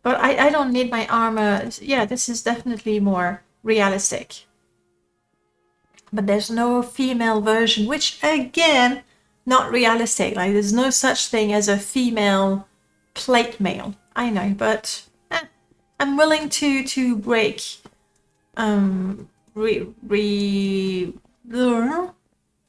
But I don't need my armor. Yeah, this is definitely more realistic. But there's no female version, which again, not realistic. Like there's no such thing as a female plate mail. I know, but I'm willing to break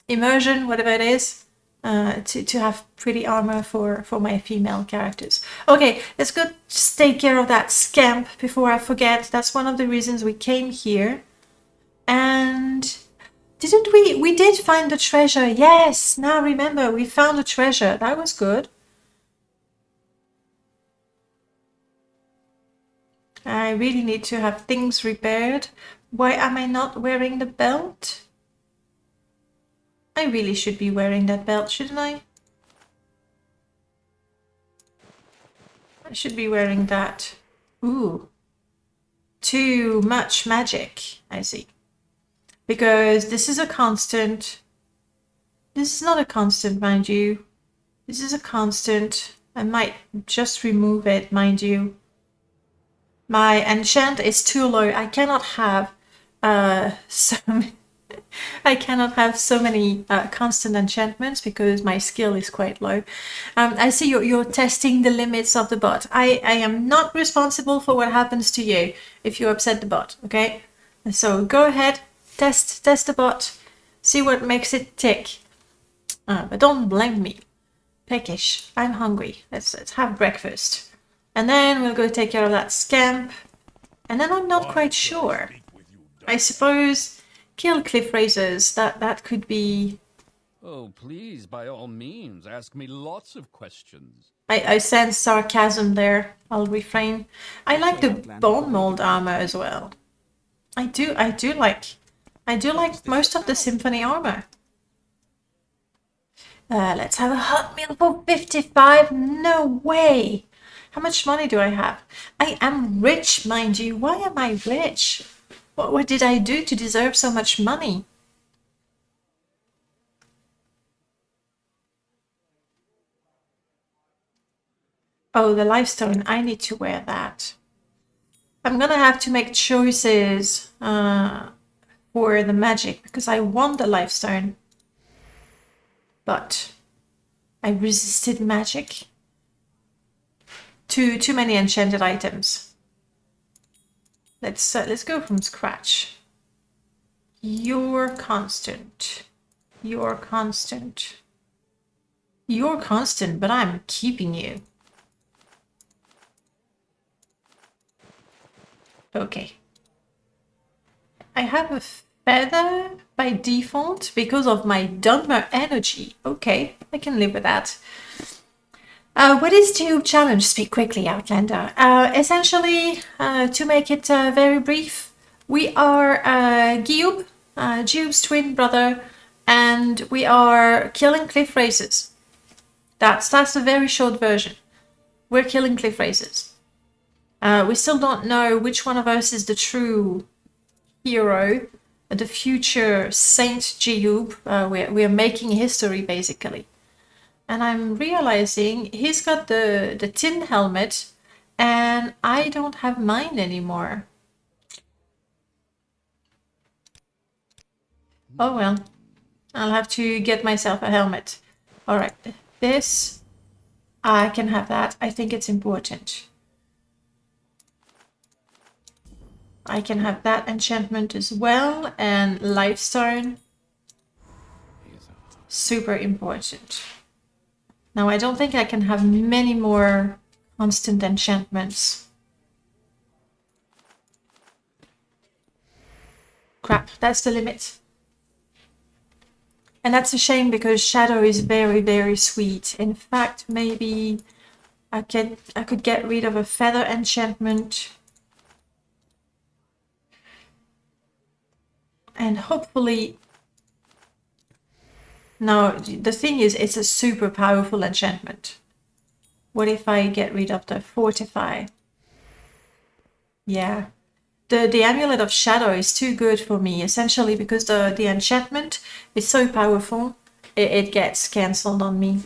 immersion, whatever it is, to have pretty armor for my female characters. Okay, let's go just take care of that scamp before I forget. That's one of the reasons we came here. And didn't we did find the treasure. Yes, now remember, we found the treasure. That was good. I really need to have things repaired. Why am I not wearing the belt? I really should be wearing that belt, shouldn't I? I should be wearing that. Ooh. Too much magic, I see. Because this is a constant. This is not a constant, mind you. This is a constant. I might just remove it, mind you. My enchant is too low. I cannot have I cannot have so many constant enchantments because my skill is quite low. I see you're testing the limits of the bot. I am not responsible for what happens to you if you upset the bot, okay? So go ahead, test the bot, see what makes it tick. But don't blame me. Peckish, I'm hungry. Let's have breakfast. And then we'll go take care of that scamp. And then I'm not quite sure. I suppose kill cliff raisers. That could be... Oh, please, by all means, ask me lots of questions. I sense sarcasm there. I'll refrain. I like the bone mold armor as well. I do like most of the symphony armor. Let's have a hot meal for 55. No way. How much money do I have? I am rich, mind you. Why am I rich? What did I do to deserve so much money? Oh, the lifestone. I need to wear that. I'm gonna have to make choices for the magic because I want the lifestone. But I resisted magic. Too many enchanted items. Let's go from scratch. You're constant. You're constant. You're constant, but I'm keeping you. Okay. I have a feather by default because of my Dunmer energy. Okay, I can live with that. What is Jiub challenge? Speak quickly, Outlander. Essentially, to make it very brief, we are Giub, Jiub's twin brother, and we are killing cliff races. That's a very short version. We're killing cliff races. We still don't know which one of us is the true hero, the future Saint Jiub. We're making history, basically. And I'm realizing he's got the tin helmet and I don't have mine anymore. Oh well, I'll have to get myself a helmet. All right, this, I can have that. I think it's important. I can have that enchantment as well, and lifestone. Super important. Now, I don't think I can have many more constant enchantments. Crap, that's the limit. And that's a shame because Shadow is very, very sweet. In fact, maybe I could get rid of a feather enchantment. And hopefully... No, the thing is, it's a super powerful enchantment. What if I get rid of the Fortify? Yeah. The Amulet of Shadow is too good for me, essentially because the enchantment is so powerful, it gets cancelled on me.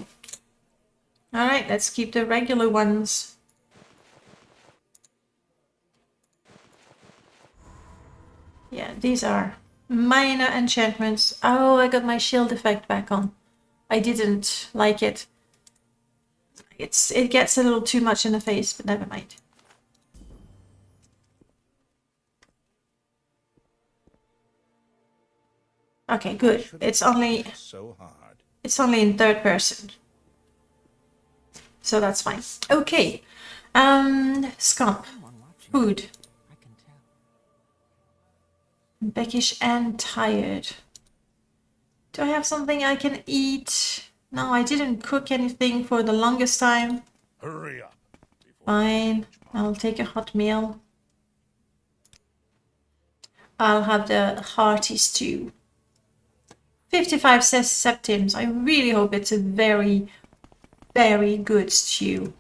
Alright, let's keep the regular ones. Yeah, these are minor enchantments. Oh, I got my shield effect back on. I didn't like it. It gets a little too much in the face, but never mind. Okay, good. It's only in third person. So that's fine. Okay. Scump. Food. Beckish and tired. Do I have something I can eat? No, I didn't cook anything for the longest time. Hurry up. Fine. I'll take a hot meal. I'll have the hearty stew. 55 says septims. I really hope it's a very, very good stew.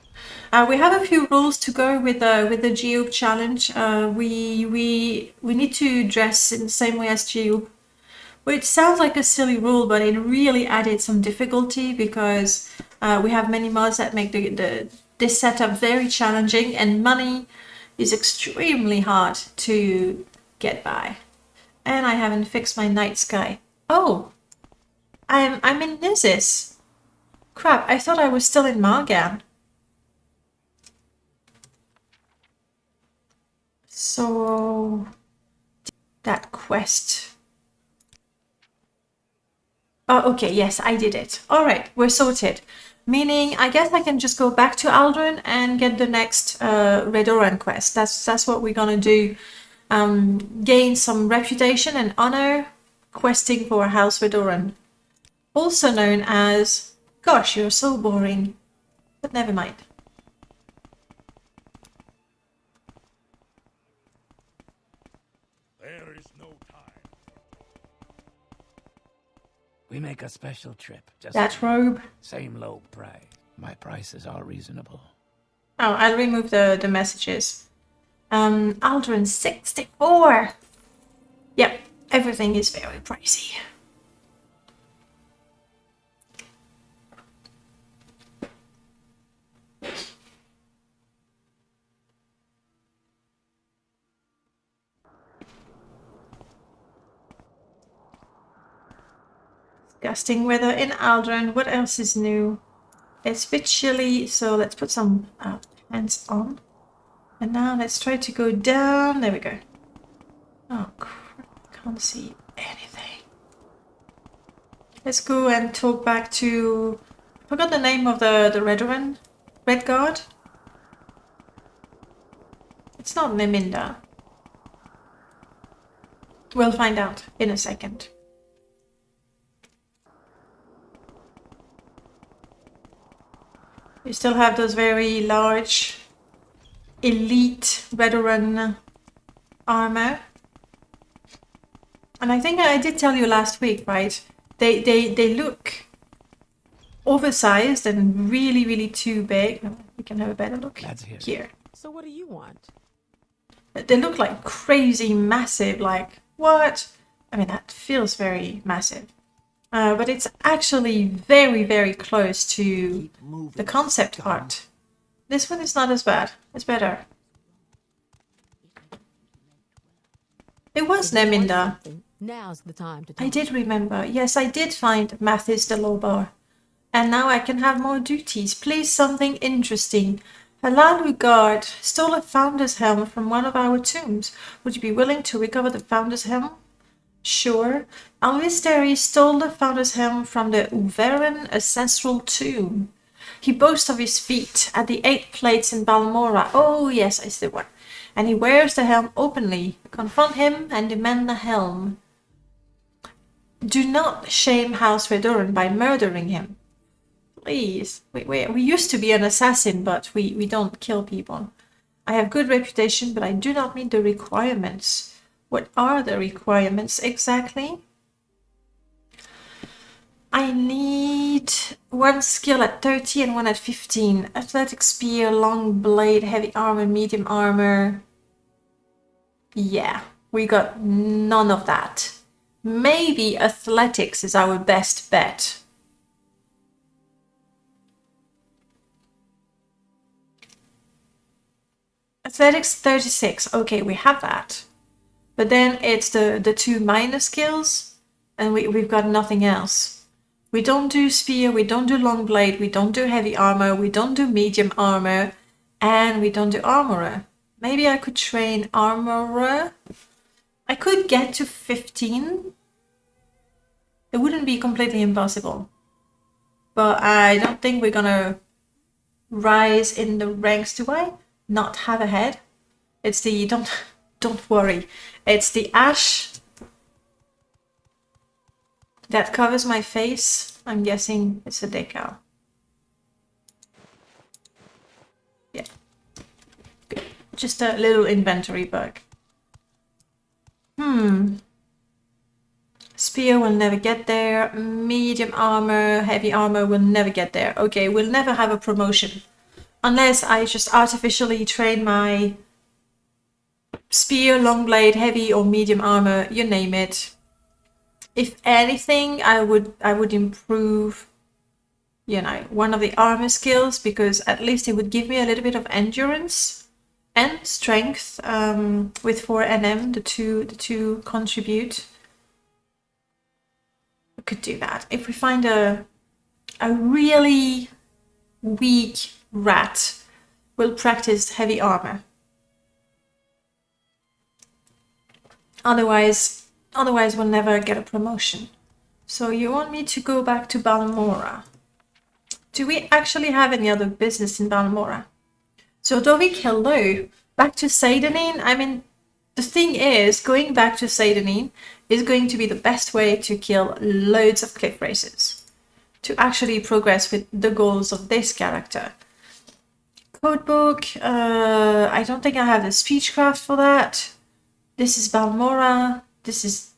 We have a few rules to go with the Jiub challenge. We need to dress in the same way as Jiub, which sounds like a silly rule, but it really added some difficulty because we have many mods that make this setup very challenging, and money is extremely hard to get by. And I haven't fixed my night sky. Oh, I'm in Nizis. Crap! I thought I was still in Margan. So that quest. Oh, okay, yes, I did it. All right, we're sorted. Meaning, I guess I can just go back to Aldrin and get the next Redoran quest. That's what we're gonna do. Gain some reputation and honor, questing for House Redoran. Also known as... Gosh, you're so boring. But never mind. There is no time. We make a special trip. Just That robe. same low price. My prices are reasonable. Oh, I'll remove the messages. Aldrin 64. Yep, everything is very pricey. Disgusting weather in Aldrin. What else is new? It's a bit chilly, so let's put some pants on. And now let's try to go down. There we go. Oh, crap. Can't see anything. Let's go and talk back to... I forgot the name of the Redoran. Red Guard? It's not Neminda. We'll find out in a second. You still have those very large, elite Redoran armor. And I think I did tell you last week, right? They look oversized and really, really too big. We can have a better look here. So what do you want? They look like crazy massive, like, what? I mean, that feels very massive. But it's actually very, very close to the concept art. This one is not as bad. It's better. It was Neminda. Now's the time to talk. I did remember. Yes, I did find Mathis the Lobar. And now I can have more duties. Please, something interesting. Halalu Guard stole a Founder's Helm from one of our tombs. Would you be willing to recover the Founder's Helm? Sure. Alvisteri stole the Founder's Helm from the Uveran ancestral tomb. He boasts of his feat at the 8 plates in Balmora. Oh, yes, I see one. And he wears the helm openly. Confront him and demand the helm. Do not shame House Redoran by murdering him. Please. We used to be an assassin, but we don't kill people. I have good reputation, but I do not meet the requirements. What are the requirements exactly? I need one skill at 30 and one at 15. Athletic spear, long blade, heavy armor, medium armor. Yeah, we got none of that. Maybe athletics is our best bet. Athletics 36. Okay, we have that. But then it's the 2 minor skills, and we've got nothing else. We don't do spear, we don't do long blade, we don't do heavy armor, we don't do medium armor, and we don't do armorer. Maybe I could train armorer. I could get to 15. It wouldn't be completely impossible. But I don't think we're gonna rise in the ranks. Do I not have a head? It's the don't worry. It's the ash that covers my face. I'm guessing it's a decal. Yeah. Good. Just a little inventory bug. Spear will never get there. Medium armor, heavy armor will never get there. Okay, we'll never have a promotion. Unless I just artificially train my spear, long blade, heavy or medium armor, you name it. If anything, I would improve, you know, one of the armor skills, because at least it would give me a little bit of endurance and strength. With 4 NM, the two contribute. We could do that. If we find a really weak rat, we'll practice heavy armor. Otherwise we'll never get a promotion. So you want me to go back to Balmora? Do we actually have any other business in Balmora? So Dovik, hello. Back to Seidanin. I mean, the thing is, going back to Seidanin is going to be the best way to kill loads of cliff racers, to actually progress with the goals of this character. Codebook, I don't think I have the speechcraft for that. This is Balmora. This is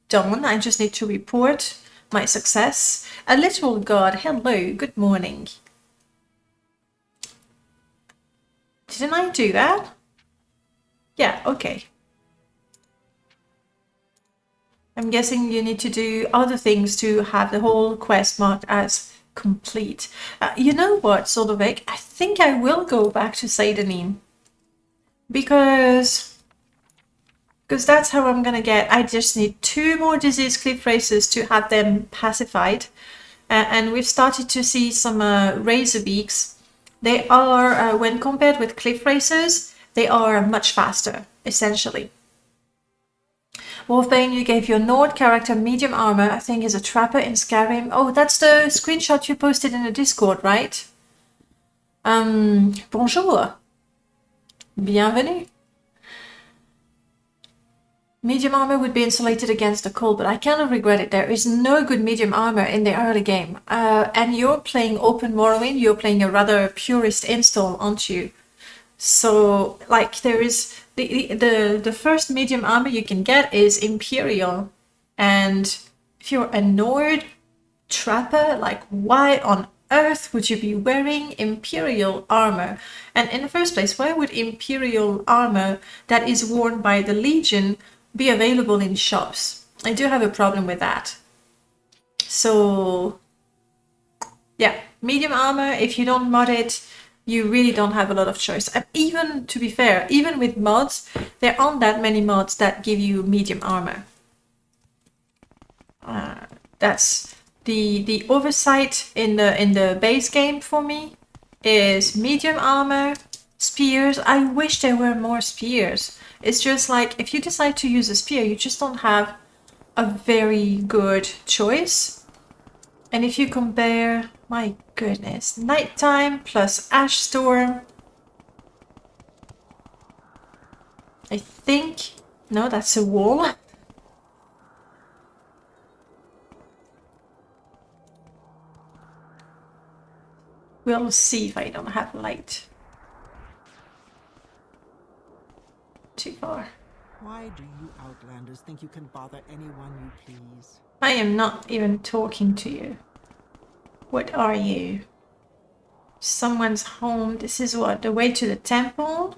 done. I just need to report my success. A literal god, hello, good morning. Didn't I do that? Yeah, okay. I'm guessing you need to do other things to have the whole quest marked as complete. You know what, Solovik? I think I will go back to Seidanin. Because that's how I'm gonna get. I just need 2 more disease cliff racers to have them pacified. And we've started to see some razorbeaks. They are, when compared with cliff racers, they are much faster, essentially. Wolfbane, you gave your Nord character medium armor, I think is a trapper in Skyrim. Oh, that's the screenshot you posted in the Discord, right? Bonjour. Bienvenue. Medium armor would be insulated against the cold, but I cannot regret it. There is no good medium armor in the early game. And you're playing Open Morrowind, you're playing a rather purist install, aren't you? So, like, there is the first medium armor you can get is Imperial. And if you're a Nord trapper, like, why on earth would you be wearing Imperial armor? And in the first place, why would Imperial armor that is worn by the Legion be available in shops? I do have a problem with that. So yeah, medium armor, if you don't mod it, you really don't have a lot of choice. And even, to be fair, even with mods, there aren't that many mods that give you medium armor. That's the oversight in the base game for me is medium armor, spears. I wish there were more spears. It's just like, if you decide to use a spear, you just don't have a very good choice. And if you compare, my goodness, nighttime plus ash storm. I think, no, that's a wall. We'll see if I don't have light. Too far. Why do you Outlanders think you can bother anyone you please? I am not even talking to you. What are you? Someone's home. This is what? The way to the temple?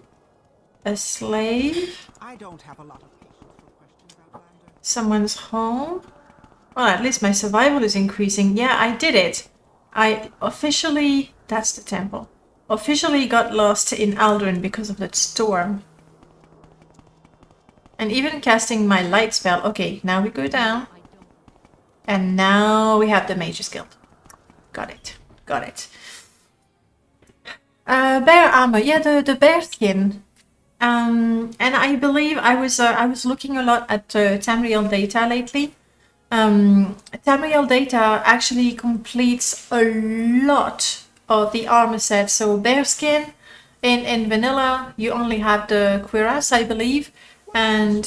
A slave? I don't have a lot of patience for questions, Outlander. Someone's home? Well, at least my survival is increasing. Yeah, I did it. I officially... That's the temple. officially got lost in Aldrin because of that storm. And even casting my light spell. Okay, now we go down. And now we have the Mage's Guild. Got it. Got it. Bear armor. Yeah, the bear skin. And I believe I was looking a lot at Tamriel data lately. Tamriel data actually completes a lot of the armor set. So bear skin in vanilla, you only have the cuirass, I believe, and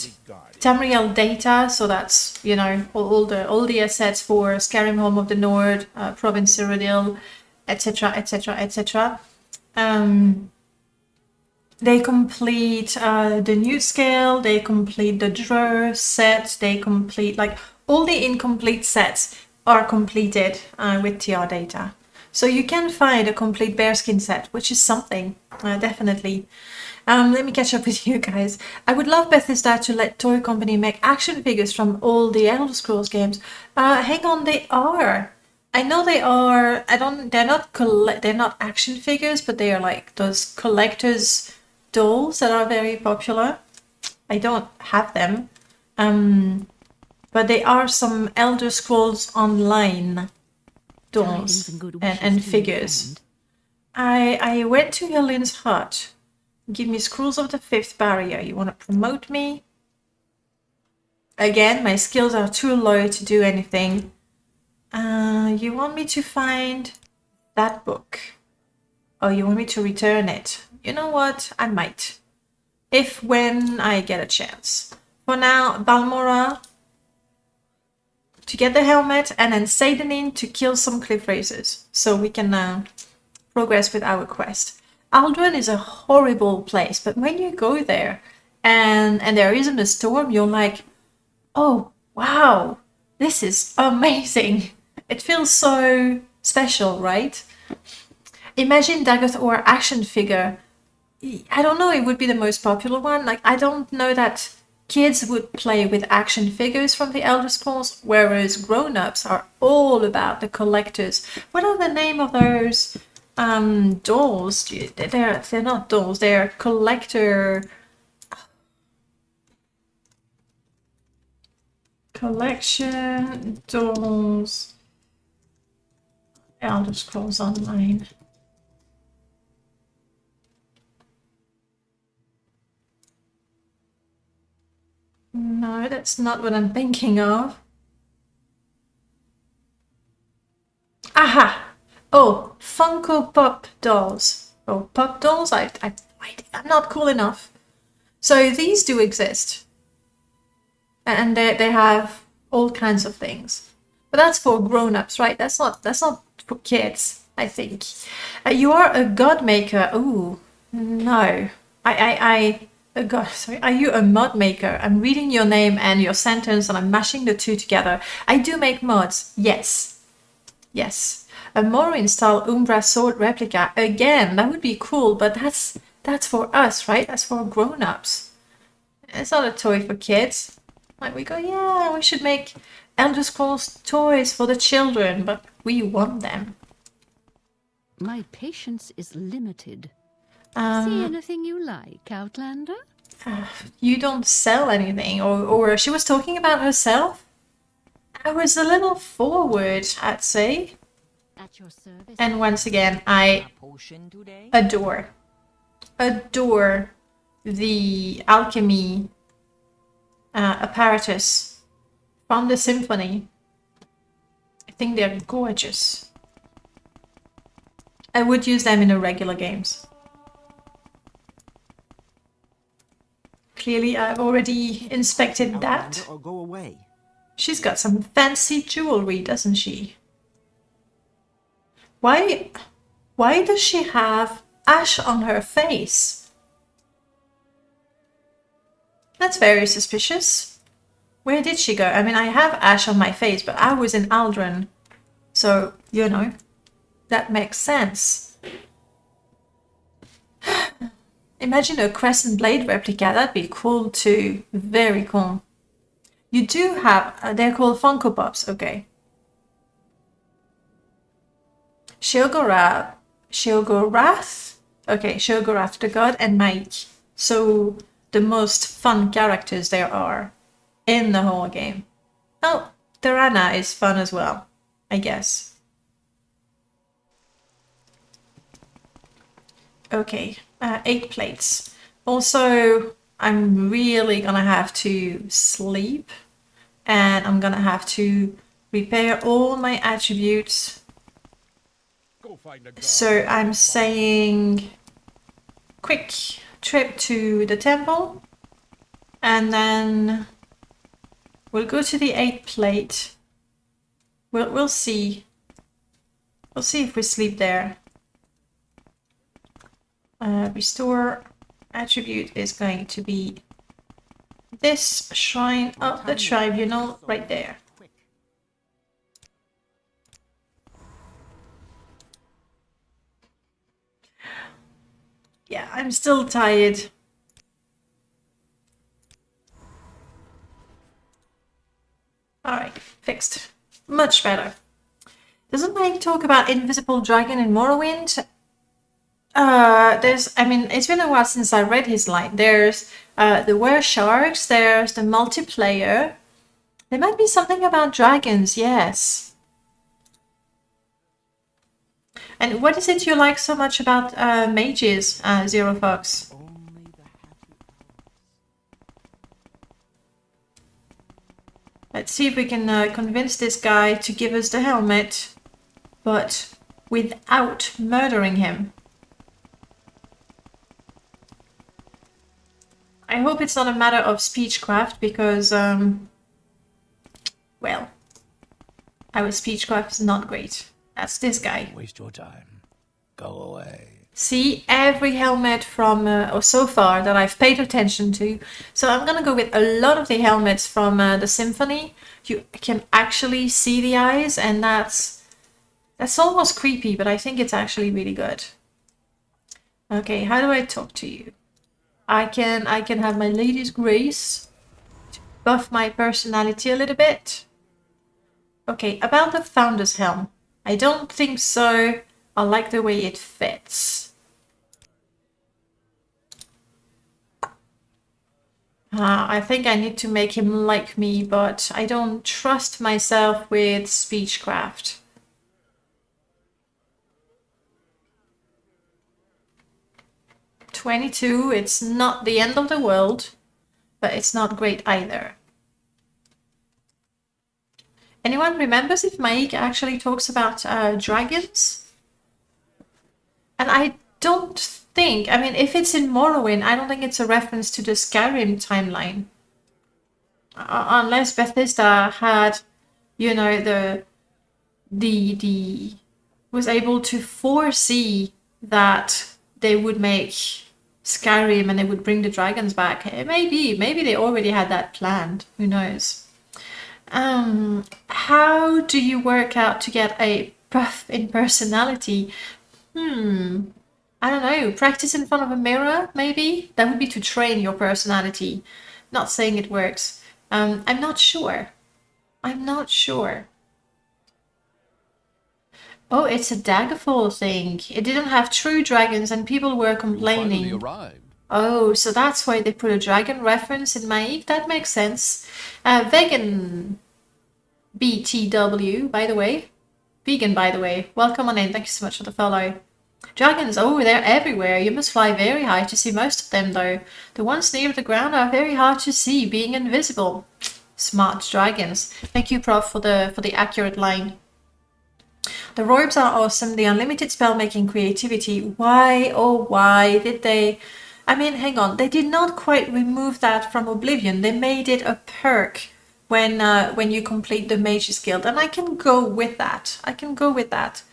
Tamriel data. So that's, you know, all the assets for Skyrim Home of the Nord, Province Cyrodiil, etc., etc., etc. They complete the new scale, they complete the drawer set, they complete, like, all the incomplete sets are completed with TR data. So you can find a complete bearskin set, which is something, definitely. Let me catch up with you guys. I would love Bethesda to let Toy Company make action figures from all the Elder Scrolls games. Hang on, they are. I know they are. They're not action figures, but they are like those collectors dolls that are very popular. I don't have them. But they are some Elder Scrolls Online dolls and figures. I went to Helen's hut. Give me Scrolls of the Fifth Barrier. You want to promote me? Again, my skills are too low to do anything. You want me to find that book? Oh, you want me to return it? You know what? I might. When I get a chance. For now, Balmora to get the helmet, and then Sadanin to kill some cliff racers, so we can progress with our quest. Aldrin is a horrible place, but when you go there and there isn't a storm, you're like, oh wow, this is amazing. It feels so special, right? Imagine Dagoth or action figure. I don't know, it would be the most popular one. Like, I don't know that kids would play with action figures from the Elder Scrolls, whereas grown-ups are all about the collectors. What are the name of those dolls? They're not dolls, they're collector... Collection dolls. Elder Scrolls Online. No, that's not what I'm thinking of. Aha! Oh, Funko Pop dolls. Oh, pop dolls? I'm not cool enough. So these do exist. And they have all kinds of things. But that's for grown-ups, right? That's not for kids, I think. You are a god maker. Ooh, no. Oh God, sorry. Are you a mod maker? I'm reading your name and your sentence and I'm mashing the two together. I do make mods. Yes. Yes. A Morrowind style Umbra sword replica. Again, that would be cool, but that's for us, right? That's for grown-ups. It's not a toy for kids. Like, we go, yeah, we should make Elder Scrolls toys for the children, but we want them. My patience is limited. See anything you like, Outlander? You don't sell anything, or she was talking about herself? I was a little forward, I'd say. At your service. And once again, I adore the alchemy apparatus from the symphony. I think they're gorgeous. I would use them in the regular games. Clearly, I've already inspected that. Or go away. She's got some fancy jewelry, doesn't she? Why does she have ash on her face? That's very suspicious. Where did she go? I mean, I have ash on my face, but I was in Aldrin. So, you know, that makes sense. Imagine a Crescent Blade replica. That'd be cool too. Very cool. You do have... they're called Funko Pops. Okay. Shilgorath Okay, Shogur Aftergod and Mike. So the most fun characters there are in the whole game. Oh, Tarana is fun as well, I guess. Okay, 8 plates. Also, I'm really gonna have to sleep, and I'm gonna have to repair all my attributes. Go find a guard. So I'm saying quick trip to the temple, and then we'll go to the 8 plate. We'll see. We'll see if we sleep there. Restore attribute is going to be this Shrine of the Tribunal right there. Yeah, I'm still tired. Alright, fixed. Much better. Doesn't Mike talk about Invisible Dragon in Morrowind? I mean, it's been a while since I read his line. There's the Were Sharks, there's the multiplayer. There might be something about dragons, yes. And what is it you like so much about mages, Zero Fox? Only the happy hours. Let's see if we can convince this guy to give us the helmet, but without murdering him. I hope it's not a matter of speechcraft because, well, our speechcraft is not great. That's this guy. Waste your time. Go away. See, every helmet from, or so far, that I've paid attention to. So I'm gonna go with a lot of the helmets from the Symphony. You can actually see the eyes, and that's almost creepy, but I think it's actually really good. Okay, how do I talk to you? I can have my lady's grace to buff my personality a little bit. Okay, about the Founder's Helm. I don't think so. I like the way it fits. I think I need to make him like me, but I don't trust myself with speechcraft. $22, it's not the end of the world, but it's not great either. Anyone remembers if Maik actually talks about dragons? And I don't think, I mean, if it's in Morrowind, I don't think it's a reference to the Skyrim timeline. Unless Bethesda had, you know, was able to foresee that they would make Skyrim and they would bring the dragons back. Maybe they already had that planned. Who knows? How do you work out to get a buff in personality? I don't know. Practice in front of a mirror, maybe? That would be to train your personality. Not saying it works. I'm not sure. I'm not sure. Oh, it's a Daggerfall thing. It didn't have true dragons and people were complaining. You finally arrived. Oh, so that's why they put a dragon reference in Maik. That makes sense. Vegan BTW, by the way. Vegan, by the way. Welcome on in. Thank you so much for the follow. Dragons, oh, they're everywhere. You must fly very high to see most of them, though. The ones near the ground are very hard to see, being invisible. Smart dragons. Thank you, Prof, for the accurate line. The robes are awesome. The unlimited spell-making creativity. Why, oh, why did they... I mean, hang on. They did not quite remove that from Oblivion. They made it a perk when you complete the Mage's Guild. And I can go with that. I can go with that.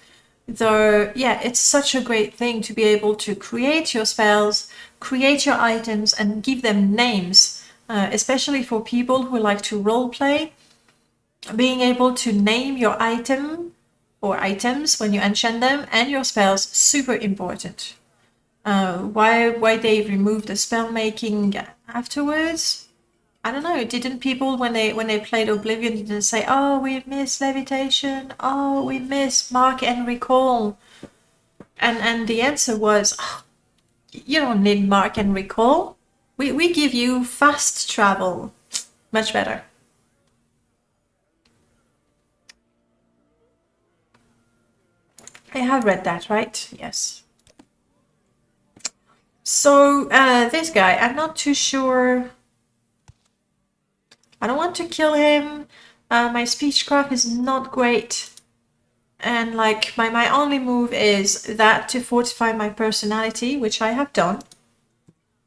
Though, yeah, it's such a great thing to be able to create your spells, create your items, and give them names. Especially for people who like to roleplay. Being able to name your item or items when you enchant them and your spells, super important. Why they removed the spell making afterwards? I don't know. Didn't people when they played Oblivion didn't say, "Oh, we miss levitation. Oh, we miss mark and recall," and the answer was, oh, You don't need mark and recall. We give you fast travel. Much better. I have read that, right? Yes. So this guy, I'm not too sure. I don't want to kill him. My speechcraft is not great. And like my only move is that to fortify my personality, which I have done.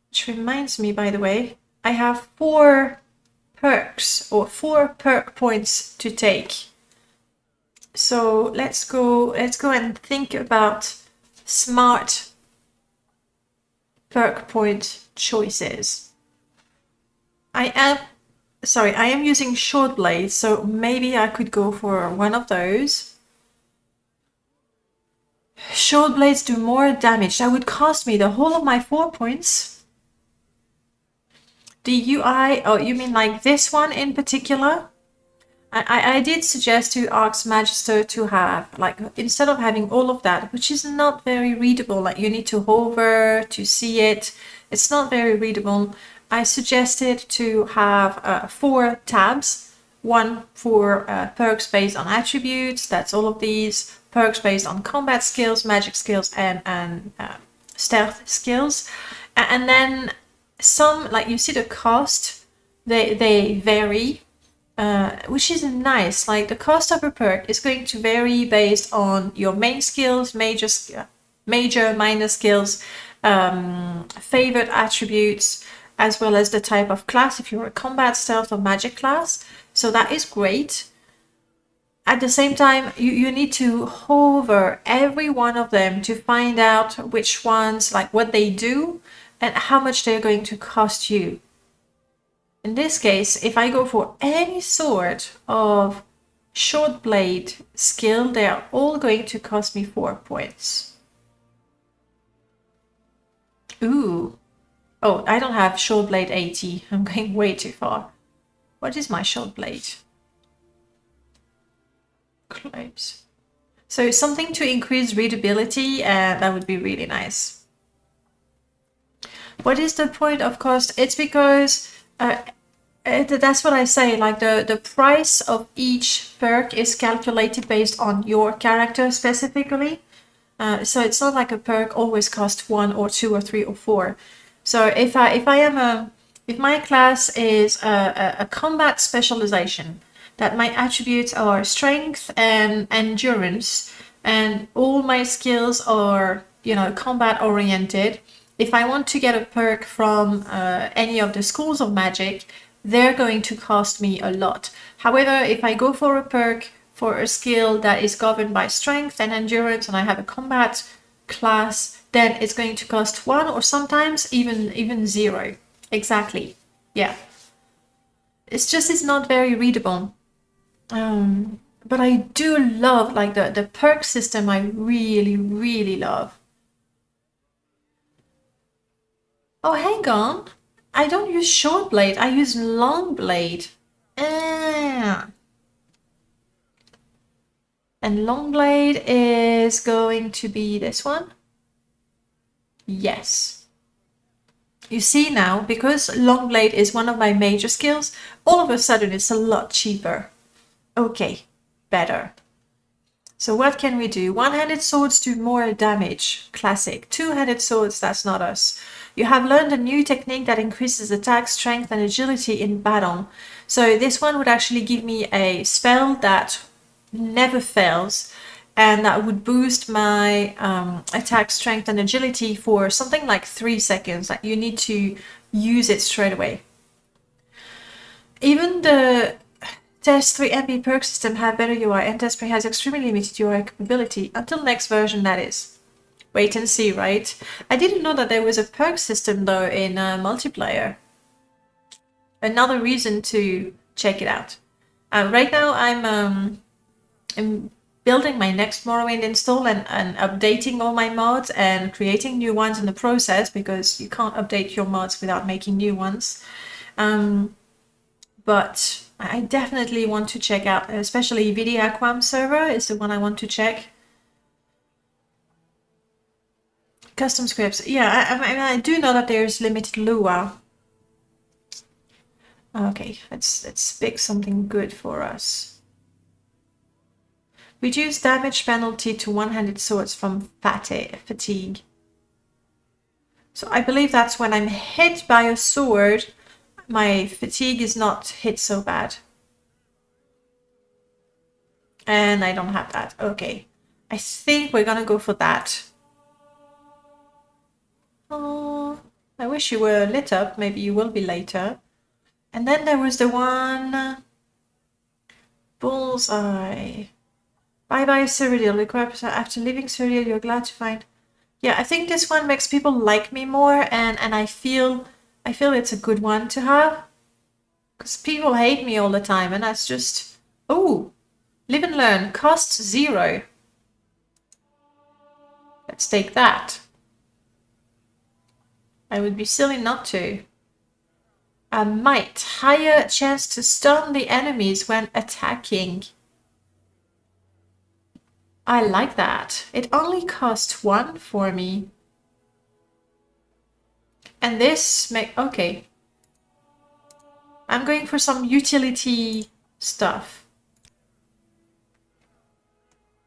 Which reminds me, by the way, I have 4 perks or 4 perk points to take. So let's go and think about smart perk point choices. I am using short blades, so maybe I could go for one of those. Short blades do more damage. That would cost me the whole of my 4 points. The UI, oh, you mean like this one in particular? I did suggest to Arx Magister to have, like, instead of having all of that, which is not very readable, like you need to hover to see it. It's not very readable. I suggested to have 4 tabs. One for perks based on attributes, that's all of these. Perks based on combat skills, magic skills, and stealth skills. And then some, like you see the cost, they vary. Which is nice. Like the cost of a perk is going to vary based on your main skills, major, minor skills, favorite attributes, as well as the type of class, if you're a combat, stealth, or magic class. So that is great. At the same time, you need to hover every one of them to find out which ones, like what they do and how much they're going to cost you. In this case, if I go for any sort of short blade skill, they are all going to cost me 4 points. Ooh. Oh, I don't have short blade 80. I'm going way too far. What is my short blade? Close. So something to increase readability, that would be really nice. What is the point of cost? It's because that's what I say, like the price of each perk is calculated based on your character specifically. So it's not like a perk always costs 1 or 2 or 3 or 4. So if my class is a combat specialization, that my attributes are strength and endurance, and all my skills are, you know, combat oriented. If I want to get a perk from any of the schools of magic, they're going to cost me a lot. However, if I go for a perk for a skill that is governed by strength and endurance, and I have a combat class, then it's going to cost 1 or sometimes even 0. Exactly. Yeah. It's not very readable. But I do love, like, the perk system. I really, really love. Oh, hang on. I don't use short blade. I use long blade. And long blade is going to be this one. Yes. You see now, because long blade is one of my major skills, all of a sudden it's a lot cheaper. Okay, better. So what can we do? One-handed swords do more damage. Classic. Two-handed swords, that's not us. You have learned a new technique that increases attack, strength, and agility in battle. So this one would actually give me a spell that never fails, and that would boost my attack, strength, and agility for something like 3 seconds. Like, you need to use it straight away. Even the Test 3 MP perk system have better UI, and Test 3 has extremely limited UI capability. Until next version, that is. Wait and see, right? I didn't know that there was a perk system, though, in multiplayer. Another reason to check it out. Right now, I'm building my next Morrowind install and updating all my mods and creating new ones in the process, because you can't update your mods without making new ones. But I definitely want to check out, especially Vivec server is the one I want to check. Custom scripts. Yeah, I do know that there's limited lure. Okay, let's pick something good for us. Reduce damage penalty to one-handed swords from fatigue. So I believe that's when I'm hit by a sword, my fatigue is not hit so bad. And I don't have that. Okay. I think we're gonna go for that. Oh, I wish you were lit up. Maybe you will be later. And then there was the one... Bullseye. Bye-bye, Cyrodiil. After leaving Cyrodiil, you're glad to find... Yeah, I think this one makes people like me more, and I feel it's a good one to have. Because people hate me all the time, and that's just... Oh! Live and learn. Cost 0. Let's take that. I would be silly not to. A might. Higher chance to stun the enemies when attacking. I like that. It only costs 1 for me. And this okay. I'm going for some utility stuff.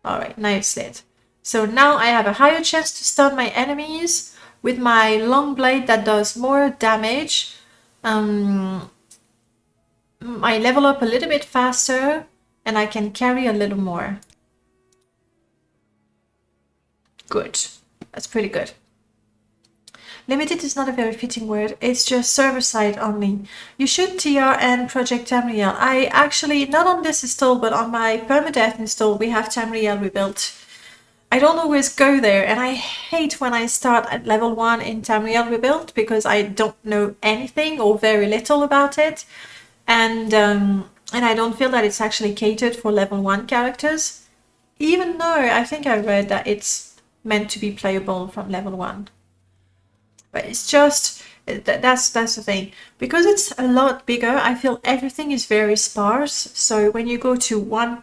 Alright, now it's lit. So now I have a higher chance to stun my enemies with my long blade that does more damage. I level up a little bit faster and I can carry a little more. Good. That's pretty good. Limited is not a very fitting word. It's just server side only. You should TR and Project Tamriel. I actually, not on this install, but on my permadeath install, we have Tamriel rebuilt. I don't always go there, and I hate when I start at level 1 in Tamriel rebuilt because I don't know anything or very little about it. And I don't feel that it's actually catered for level 1 characters. Even though I think I read that it's meant to be playable from level 1. But it's just, that's the thing. Because it's a lot bigger, I feel everything is very sparse. So when you go to one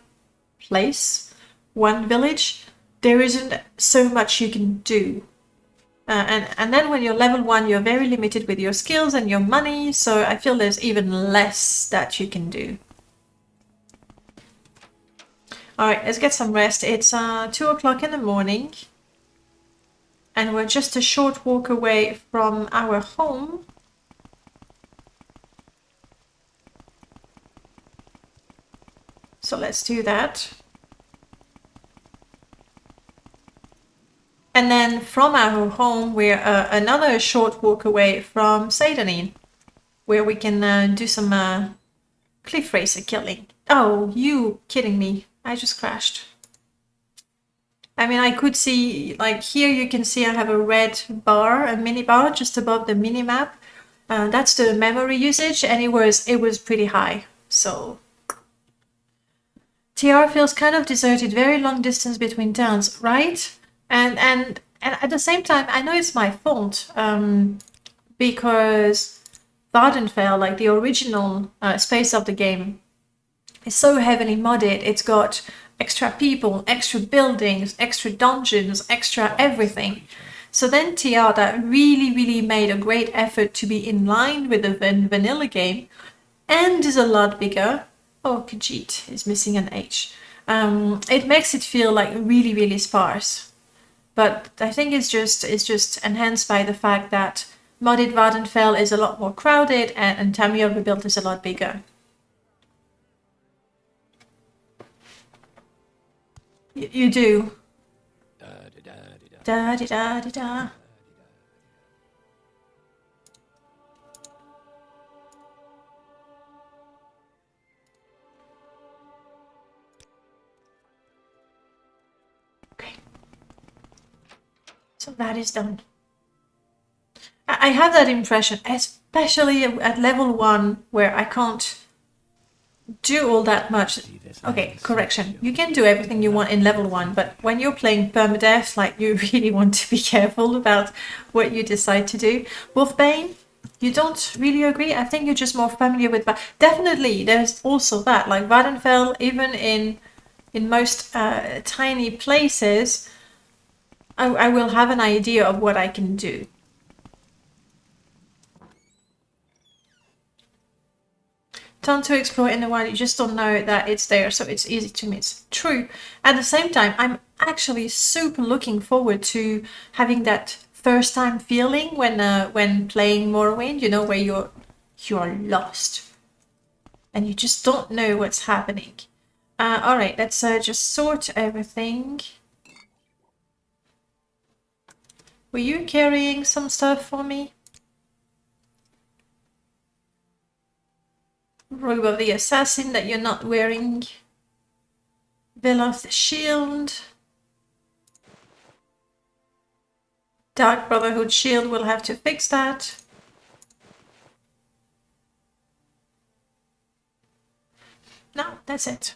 place, one village, there isn't so much you can do. And then when you're level 1, you're very limited with your skills and your money. So I feel there's even less that you can do. Alright, let's get some rest. It's 2 o'clock in the morning. And we're just a short walk away from our home. So let's do that. And then from our home, we're another short walk away from Seidanin, where we can do some cliff racer killing. Oh, you kidding me. I just crashed. I mean, I could see, like here you can see I have a red bar, a mini bar just above the mini map. That's the memory usage, and it was pretty high. So TR feels kind of deserted, very long distance between towns, right? And at the same time, I know it's my fault because Vvardenfell, like the original space of the game, is so heavily modded. It's got extra people, extra buildings, extra dungeons, extra everything. So then TR that really made a great effort to be in line with the vanilla game and is a lot bigger. Oh, Khajiit is missing an H. It makes it feel like really sparse. But I think it's just enhanced by the fact that modded Vvardenfell is a lot more crowded and Tamriel rebuilt is a lot bigger. You do. Da da da da da. Okay. So that is done. I have that impression, especially at level 1, where I can't do all that much. Okay, correction. You can do everything you want in level 1, but when you're playing permadeath, like, you really want to be careful about what you decide to do. Wolfbane, you don't really agree? I think you're just more familiar with... Definitely, there's also that. Like, Vvardenfell, even in most tiny places, I will have an idea of what I can do. Ton to explore in the wild, you just don't know that it's there, so it's easy to miss. True. At the same time, I'm actually super looking forward to having that first time feeling when playing Morrowind, you know, where you're lost and you just don't know what's happening. All right, let's just sort everything. Were you carrying some stuff for me? Robe of the Assassin that you're not wearing. Veil of the Shield. Dark Brotherhood Shield, we'll have to fix that. No, that's it.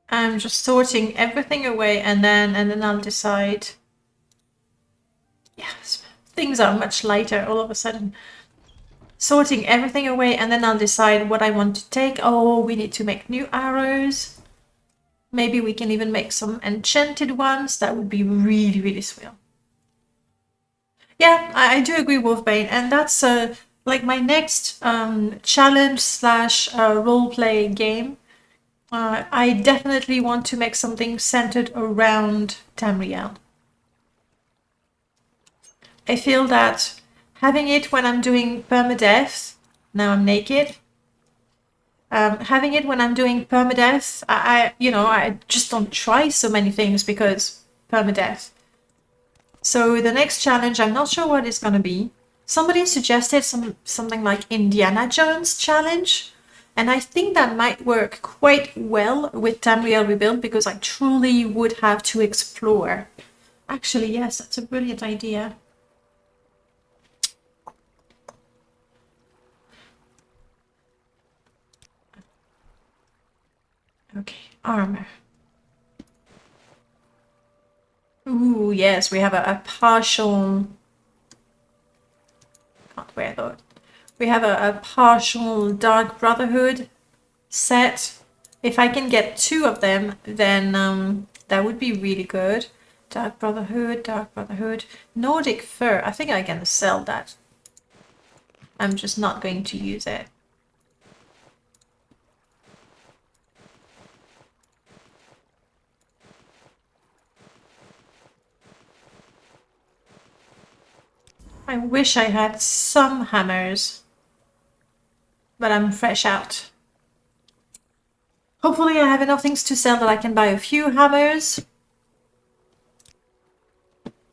I'm just sorting everything away and then I'll decide. Yes, things are much lighter all of a sudden. Sorting everything away and then I'll decide what I want to take. Oh, we need to make new arrows. Maybe we can even make some enchanted ones. That would be really, really swell. Yeah, I do agree, Wolfbane, and that's like my next challenge slash roleplay game. I definitely want to make something centered around Tamriel. I feel that having it when I'm doing permadeath, now I'm naked, having it when I'm doing permadeath, I just don't try so many things because permadeath. So the next challenge, I'm not sure what it's going to be. Somebody suggested something like Indiana Jones challenge. And I think that might work quite well with Tamriel Rebuild because I truly would have to explore. Actually, yes, that's a brilliant idea. Okay, armor. Ooh, yes, we have a partial... Can't wear though. We have a partial Dark Brotherhood set. If I can get 2 of them, then that would be really good. Dark Brotherhood. Nordic Fur. I think I can sell that. I'm just not going to use it. I wish I had some hammers. But I'm fresh out. Hopefully I have enough things to sell that I can buy a few hammers.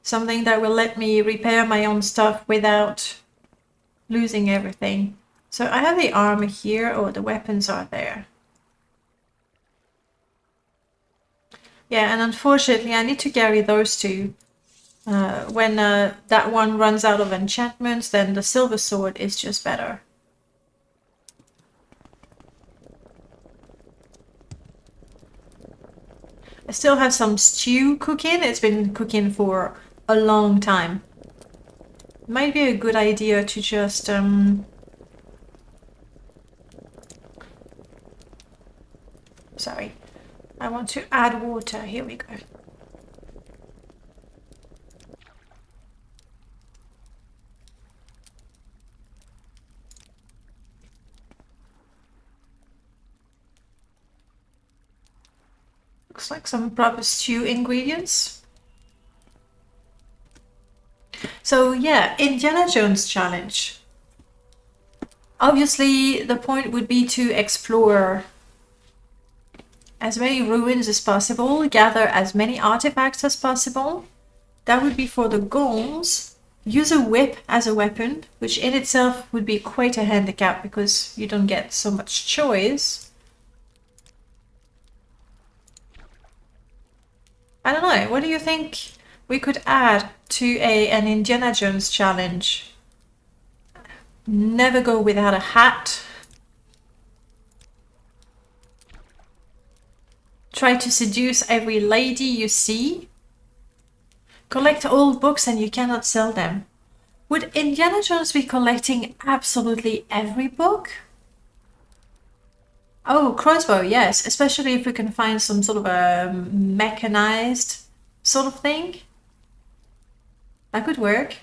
Something that will let me repair my own stuff without losing everything. So I have the armor here. Oh, the weapons are there. Yeah, and unfortunately I need to carry those 2. When that one runs out of enchantments, then the silver sword is just better. I still have some stew cooking. It's been cooking for a long time. Might be a good idea to just sorry. I want to add water. Here we go. Looks like some proper stew ingredients. So yeah, Indiana Jones challenge. Obviously, the point would be to explore as many ruins as possible, gather as many artifacts as possible. That would be for the goals. Use a whip as a weapon, which in itself would be quite a handicap because you don't get so much choice. I don't know, what do you think we could add to an Indiana Jones challenge? Never go without a hat. Try to seduce every lady you see. Collect old books and you cannot sell them. Would Indiana Jones be collecting absolutely every book? Oh, crossbow, yes. Especially if we can find some sort of a mechanized sort of thing. That could work.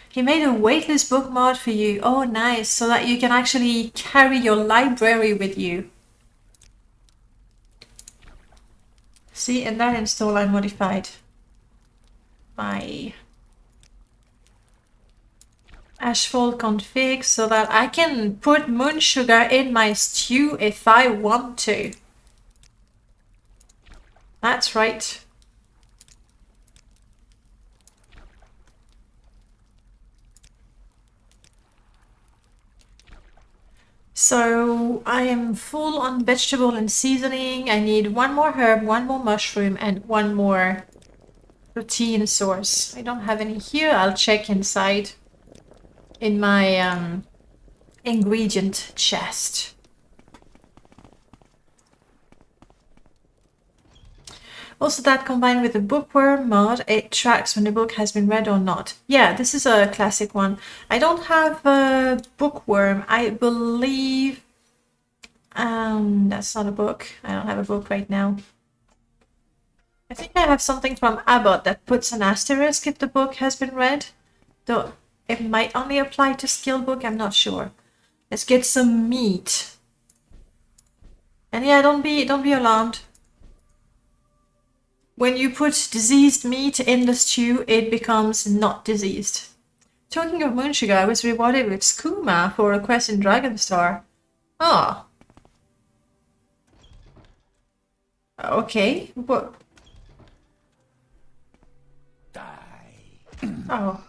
He made a weightless book mod for you. Oh, nice. So that you can actually carry your library with you. See, and that install I modified my Asphalt config so that I can put moon sugar in my stew if I want to. That's right. So I am full on vegetable and seasoning. I need one more herb, one more mushroom, and one more protein source. I don't have any here. I'll check inside in my ingredient chest. Also, that combined with the bookworm mod, it tracks when the book has been read or not. Yeah, this is a classic one. I don't have a bookworm. I believe... that's not a book. I don't have a book right now. I think I have something from Abbott that puts an asterisk if the book has been read. Though it might only apply to skill book, I'm not sure. Let's get some meat. And yeah, don't be alarmed. When you put diseased meat in the stew, it becomes not diseased. Talking of moon sugar, I was rewarded with skooma for a quest in Dragonstar. Oh. Okay. What? Oh.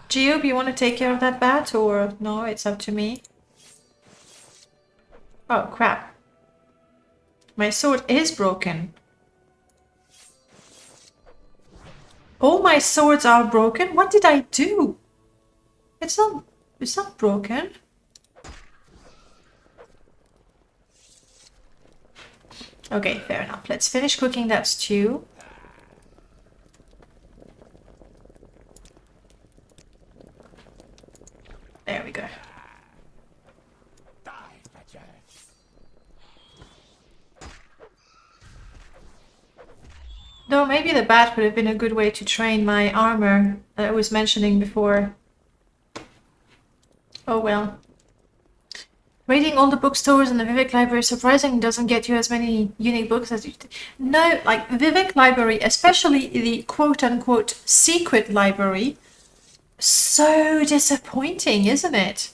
Jiub, you want to take care of that bat, or no? It's up to me. Oh crap! My sword is broken. All my swords are broken? What did I do? It's not broken. Okay, fair enough. Let's finish cooking that stew. There we go. Though maybe the bat would have been a good way to train my armor that I was mentioning before. Oh well. Reading all the bookstores in the Vivec library surprisingly doesn't get you as many unique books as you... No, like Vivec library, especially the quote-unquote secret library, so disappointing, isn't it?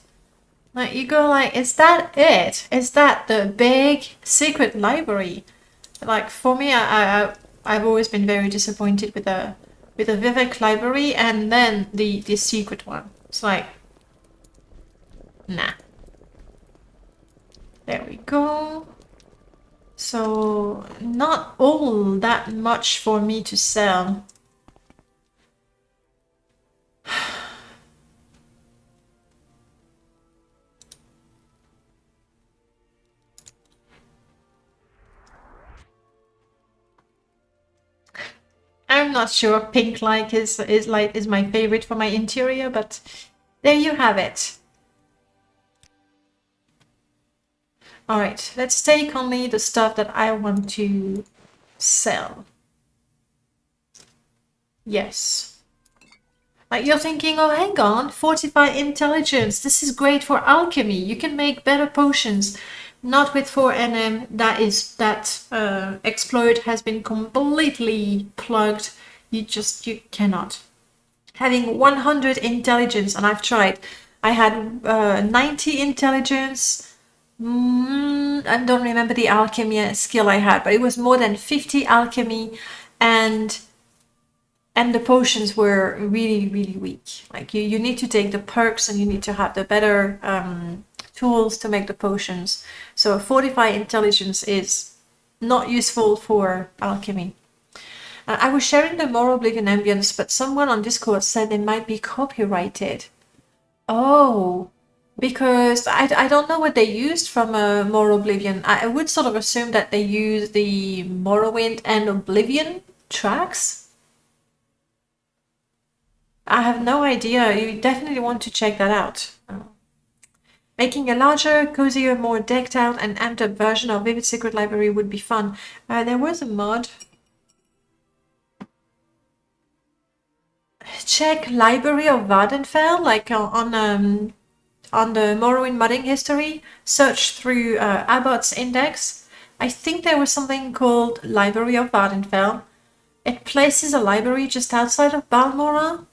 Like you go like, is that it? Is that the big secret library? Like for me, I've always been very disappointed with the Vivec library, and then the secret one. It's like, nah. There we go. So not all that much for me to sell. I'm not sure pink like is my favorite for my interior, but there you have it. Alright, let's take only the stuff that I want to sell. Yes. Like you're thinking, oh hang on, fortify intelligence. This is great for alchemy. You can make better potions. Not with 4NM, that exploit has been completely plugged. You cannot. Having 100 intelligence, and I've tried. I had 90 intelligence. I don't remember the alchemy skill I had, but it was more than 50 alchemy, and the potions were really, really weak. Like you need to take the perks, and you need to have the better tools to make the potions. So fortify intelligence is not useful for alchemy. I was sharing the Morrowind ambience, but someone on Discord said they might be copyrighted. Oh, because I don't know what they used from Morrowind. I would sort of assume that they used the Morrowind and Oblivion tracks. I have no idea. You definitely want to check that out. Making a larger, cozier, more decked out and amped up version of Vivid Secret Library would be fun. There was a mod. Check Library of Vvardenfell, like on the Morrowind modding history. Search through Abbott's index. I think there was something called Library of Vvardenfell. It places a library just outside of Balmora.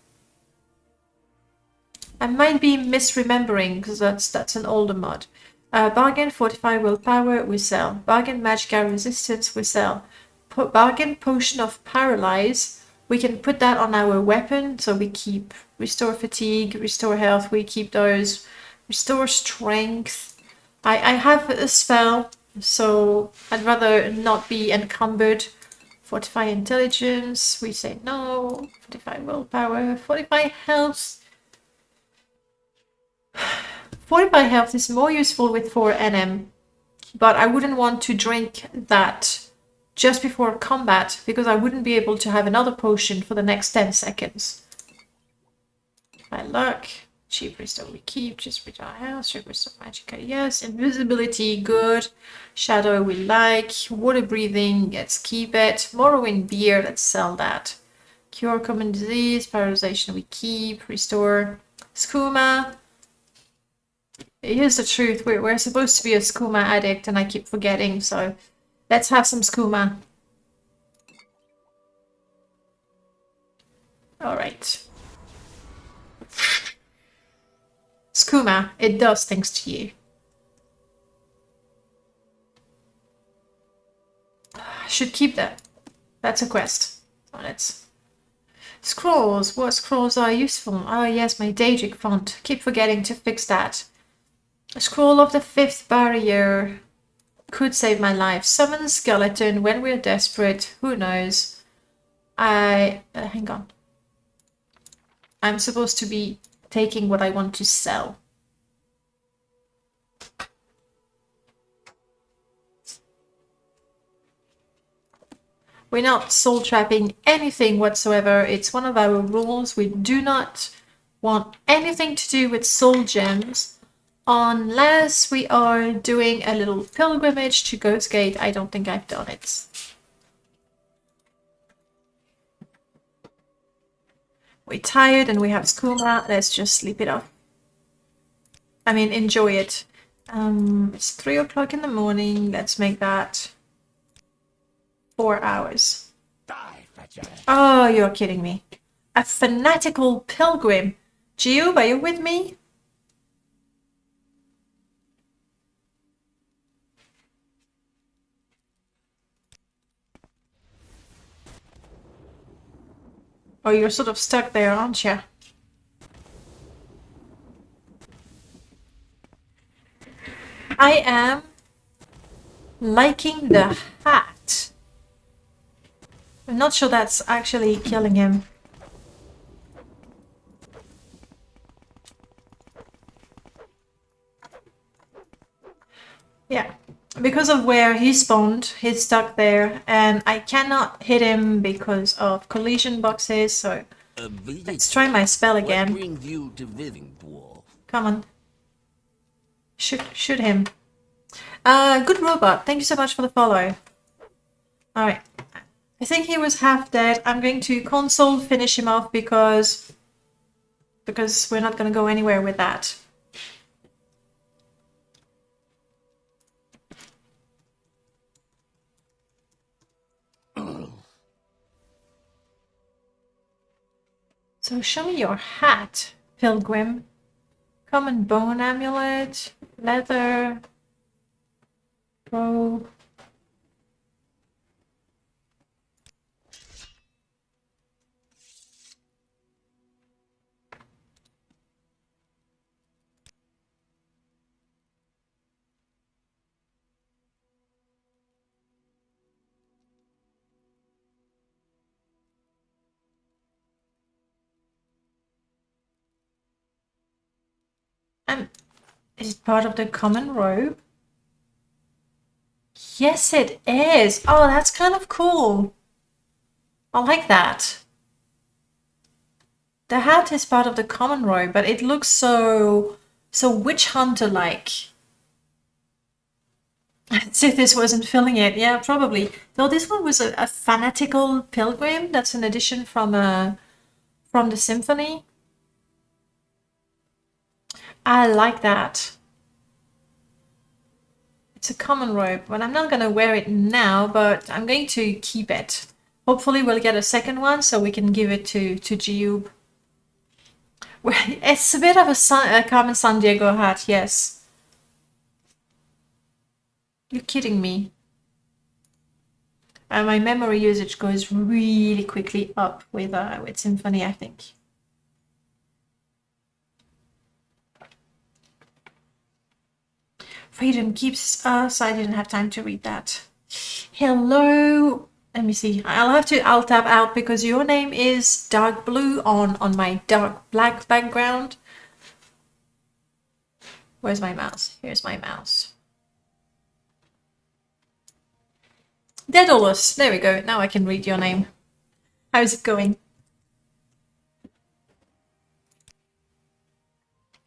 I might be misremembering because that's an older mod. Bargain Fortify Willpower, we sell. Bargain Magicka Resistance, we sell. Bargain Potion of Paralyze. We can put that on our weapon, so we keep Restore Fatigue, Restore Health, we keep those. Restore Strength. I have a spell, so I'd rather not be encumbered. Fortify Intelligence, we say no. Fortify Willpower, Fortify Health. Fortify Health is more useful with 4 NM, but I wouldn't want to drink that just before combat because I wouldn't be able to have another potion for the next 10 seconds. My luck, cheap restore we keep, just restore health, cheap restore magicka, yes, invisibility, good, shadow we like, water breathing, let's keep it, Morrowind beer, let's sell that, cure common disease, paralyzation we keep, restore skooma. Here's the truth, we're supposed to be a skooma addict and I keep forgetting, so let's have some skooma. Alright. Skooma, it does things to you. I should keep that. That's a quest. So let's... Scrolls, what scrolls are useful? Oh yes, my Daedric font. Keep forgetting to fix that. A scroll of the 5th barrier could save my life. Summon skeleton when we're desperate. Who knows? Hang on. I'm supposed to be taking what I want to sell. We're not soul trapping anything whatsoever. It's one of our rules. We do not want anything to do with soul gems. Unless we are doing a little pilgrimage to Ghostgate. I don't think I've done it. We're tired and we have skooma. Let's just sleep it off. I mean, enjoy it. It's 3 o'clock in the morning. Let's make that 4 hours. Oh, you're kidding me. A fanatical pilgrim. Jiub, are you with me? Oh, you're sort of stuck there, aren't you? I am liking the hat. I'm not sure that's actually killing him. Yeah. Because of where he spawned, he's stuck there, and I cannot hit him because of collision boxes, so let's try my spell again. What brings you to Vivec? Come on. Shoot him. Good robot, thank you so much for the follow. Alright. I think he was half dead. I'm going to console finish him off because we're not going to go anywhere with that. So show me your hat, pilgrim. Common bone amulet, leather, robe. Is it part of the common robe? Yes, it is. Oh, that's kind of cool. I like that. The hat is part of the common robe, but it looks so So witch hunter like. So this wasn't filling it. Yeah, probably. Though this one was a fanatical pilgrim. That's an addition from the symphony. I like that. It's a common robe, but I'm not gonna wear it now, but I'm going to keep it. Hopefully we'll get a second one so we can give it to Jiub. It's a bit of a common San Diego hat, yes. You're kidding me. My memory usage goes really quickly up with Symphony, I think. Freedom keeps us. I didn't have time to read that. Hello. Let me see. I'll tap out because your name is dark blue on my dark black background. Where's my mouse? Here's my mouse. Daedalus. There we go. Now I can read your name. How's it going?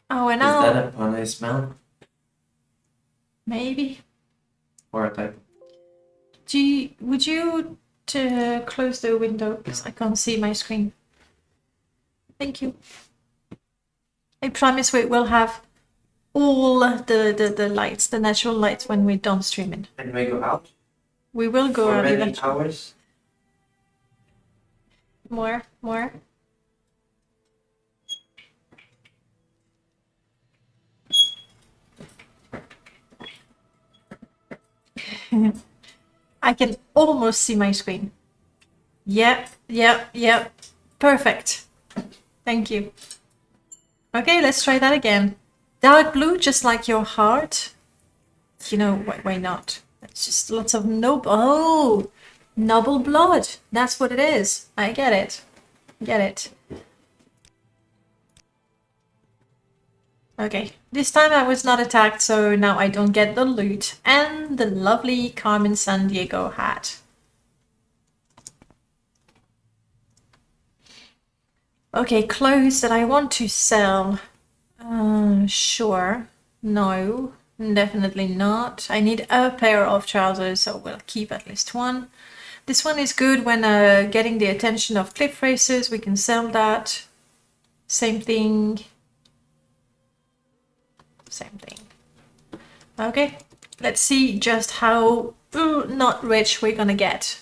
Oh, and now... Is that a pun I smell? Maybe. Or a type? Would you to close the window because I can't see my screen? Thank you. I promise we will have all the lights, the natural lights when we're done streaming. And we go out? We will go For out many eventually. hours? More. I can almost see my screen. Yep. Perfect. Thank you. Okay, let's try that again. Dark blue, just like your heart. You know, why not? It's just lots of noble blood. That's what it is. I get it. Okay, this time I was not attacked, so now I don't get the loot and the lovely Carmen San Diego hat. Okay, clothes that I want to sell. Sure. No, definitely not. I need a pair of trousers, so we'll keep at least one. This one is good when getting the attention of cliff racers. We can sell that. Same thing. Okay, let's see just how not rich we're gonna get.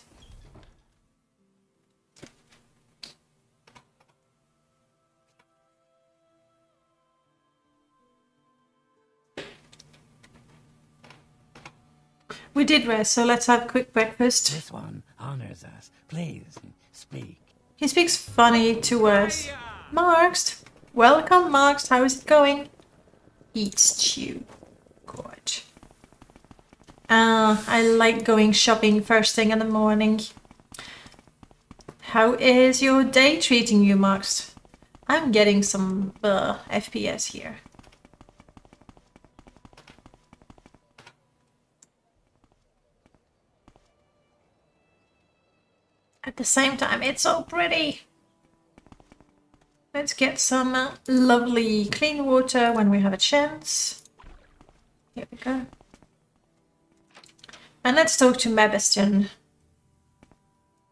We did rest, so let's have a quick breakfast. This one honors us. Please, speak. He speaks funny to us. Marks, welcome Marks, how is it going? Eat stew. Good. I like going shopping first thing in the morning. How is your day treating you, Marks? I'm getting some FPS here. At the same time, it's so pretty. Let's get some lovely clean water when we have a chance. Here we go. And let's talk to Mabestion.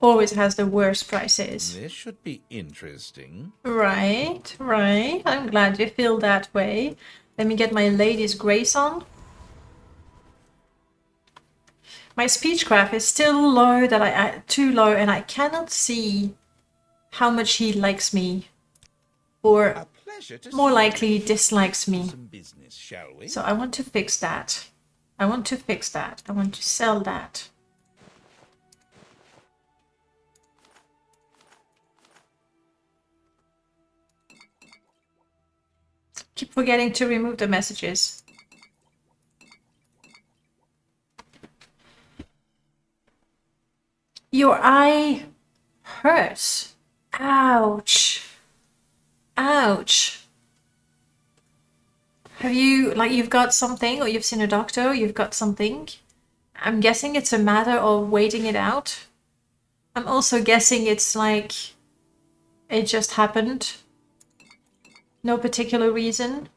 Always has the worst prices. This should be interesting. Right. I'm glad you feel that way. Let me get my lady's grace on. My speechcraft is still low, too low, and I cannot see how much he likes me. Or more likely dislikes me. Some business, shall we? So I want to fix that. I want to sell that. Keep forgetting to remove the messages. Your eye hurts. Ouch. Have you, you've got something, or you've seen a doctor, or you've got something? I'm guessing it's a matter of waiting it out. I'm also guessing it's like it just happened. No particular reason.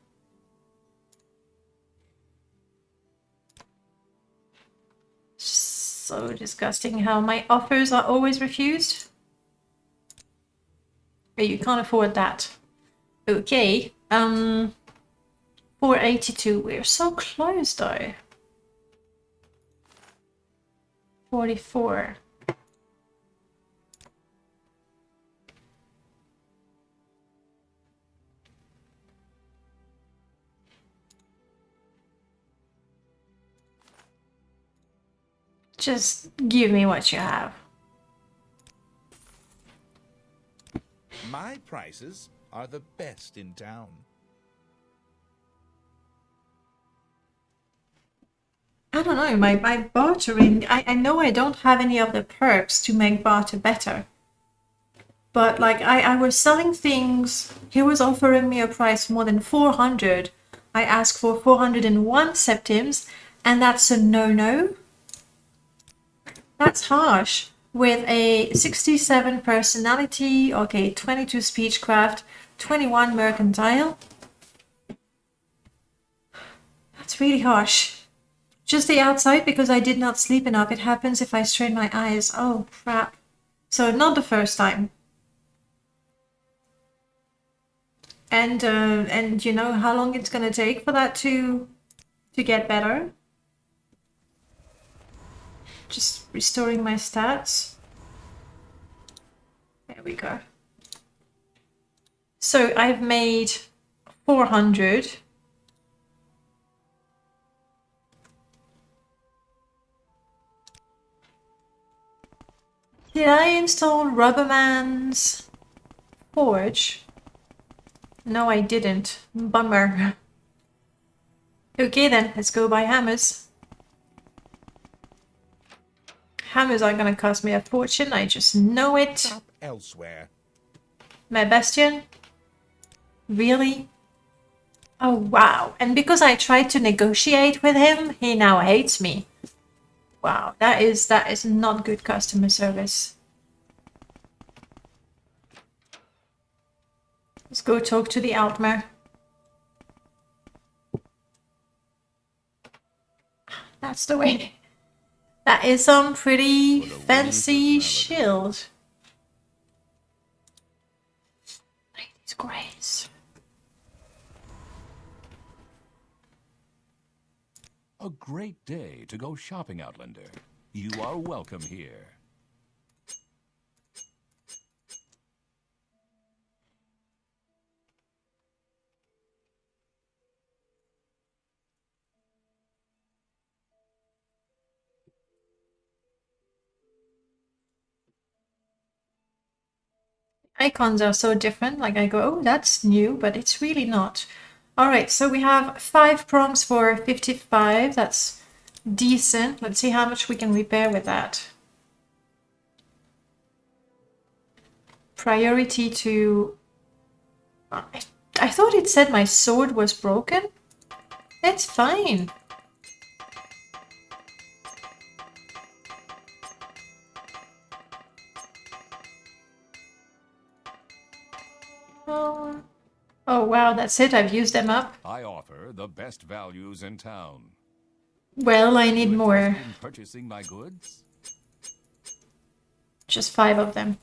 So disgusting how my offers are always refused. But you can't afford that. Okay. 482. We're so close though. 44. Just give me what you have. My prices are the best in town. I don't know, my bartering, I know I don't have any of the perks to make barter better. But like I was selling things, he was offering me a price more than 400. I asked for 401 septims, and that's a no-no. That's harsh. With a 67 personality, okay, 22 speechcraft, 21 mercantile. That's really harsh. Just the outside because I did not sleep enough. It happens if I strain my eyes. Oh, crap. So not the first time. And you know how long it's gonna take for that to get better? Just restoring my stats. There we go. So I've made 400. Did I install Rubberman's Forge? No, I didn't. Bummer. Okay then, let's go buy hammers. Hammers are gonna cost me a fortune, I just know it. Stop elsewhere. My Bastion? Really? Oh wow, and because I tried to negotiate with him, he now hates me. Wow, that is not good customer service. Let's go talk to the Altmer. That's the way. That is some pretty fancy shield. Lady's Grace. A great day to go shopping, Outlander. You are welcome here. Icons are so different, like I go, oh, that's new, but it's really not. Alright, so we have 5 prongs for 55, that's decent. Let's see how much we can repair with that. Priority to... I thought it said my sword was broken. It's fine. Oh wow, that's it. I've used them up. I offer the best values in town. Well, I need more. In purchasing my goods? Just 5 of them.